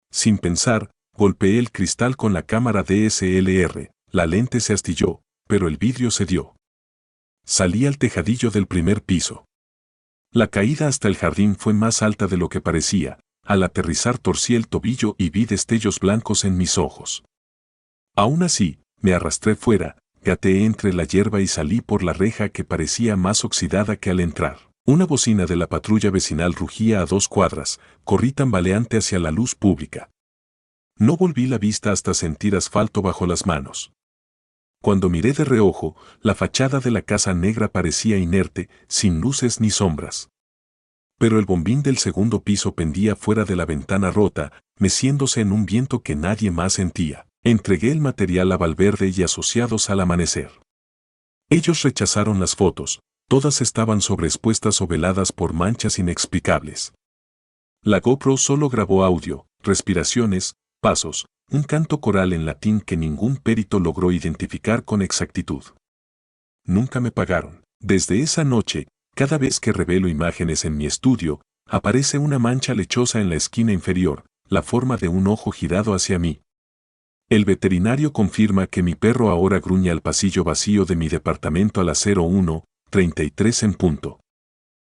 S1: Sin pensar, golpeé el cristal con la cámara DSLR, la lente se astilló, pero el vidrio cedió. Salí al tejadillo del primer piso. La caída hasta el jardín fue más alta de lo que parecía. Al aterrizar torcí el tobillo y vi destellos blancos en mis ojos. Aún así, me arrastré fuera, gateé entre la hierba y salí por la reja que parecía más oxidada que al entrar. Una bocina de la patrulla vecinal rugía a 2 cuadras, corrí tambaleante hacia la luz pública. No volví la vista hasta sentir asfalto bajo las manos. Cuando miré de reojo, la fachada de la casa negra parecía inerte, sin luces ni sombras. Pero el bombín del segundo piso pendía fuera de la ventana rota, meciéndose en un viento que nadie más sentía. Entregué el material a Valverde y asociados al amanecer. Ellos rechazaron las fotos, todas estaban sobreexpuestas o veladas por manchas inexplicables. La GoPro solo grabó audio, respiraciones, pasos, un canto coral en latín que ningún perito logró identificar con exactitud. Nunca me pagaron. Desde esa noche, cada vez que revelo imágenes en mi estudio, aparece una mancha lechosa en la esquina inferior, la forma de un ojo girado hacia mí. El veterinario confirma que mi perro ahora gruñe al pasillo vacío de mi departamento a las 01:33 en punto.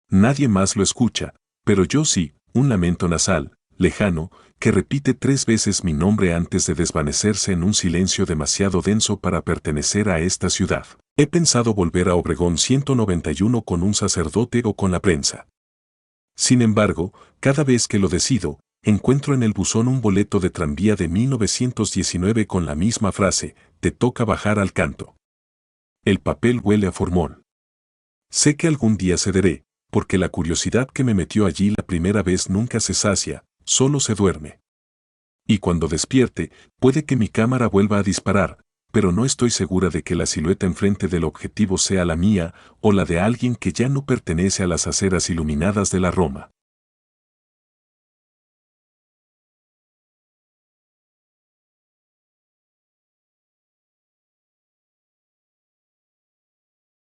S1: Nadie más lo escucha, pero yo sí, un lamento nasal, lejano, que repite 3 veces mi nombre antes de desvanecerse en un silencio demasiado denso para pertenecer a esta ciudad. He pensado volver a Obregón 191 con un sacerdote o con la prensa. Sin embargo, cada vez que lo decido, encuentro en el buzón un boleto de tranvía de 1919 con la misma frase, te toca bajar al canto. El papel huele a formol. Sé que algún día cederé, porque la curiosidad que me metió allí la primera vez nunca se sacia, solo se duerme. Y cuando despierte, puede que mi cámara vuelva a disparar, pero no estoy segura de que la silueta enfrente del objetivo sea la mía o la de alguien que ya no pertenece a las aceras iluminadas de la Roma.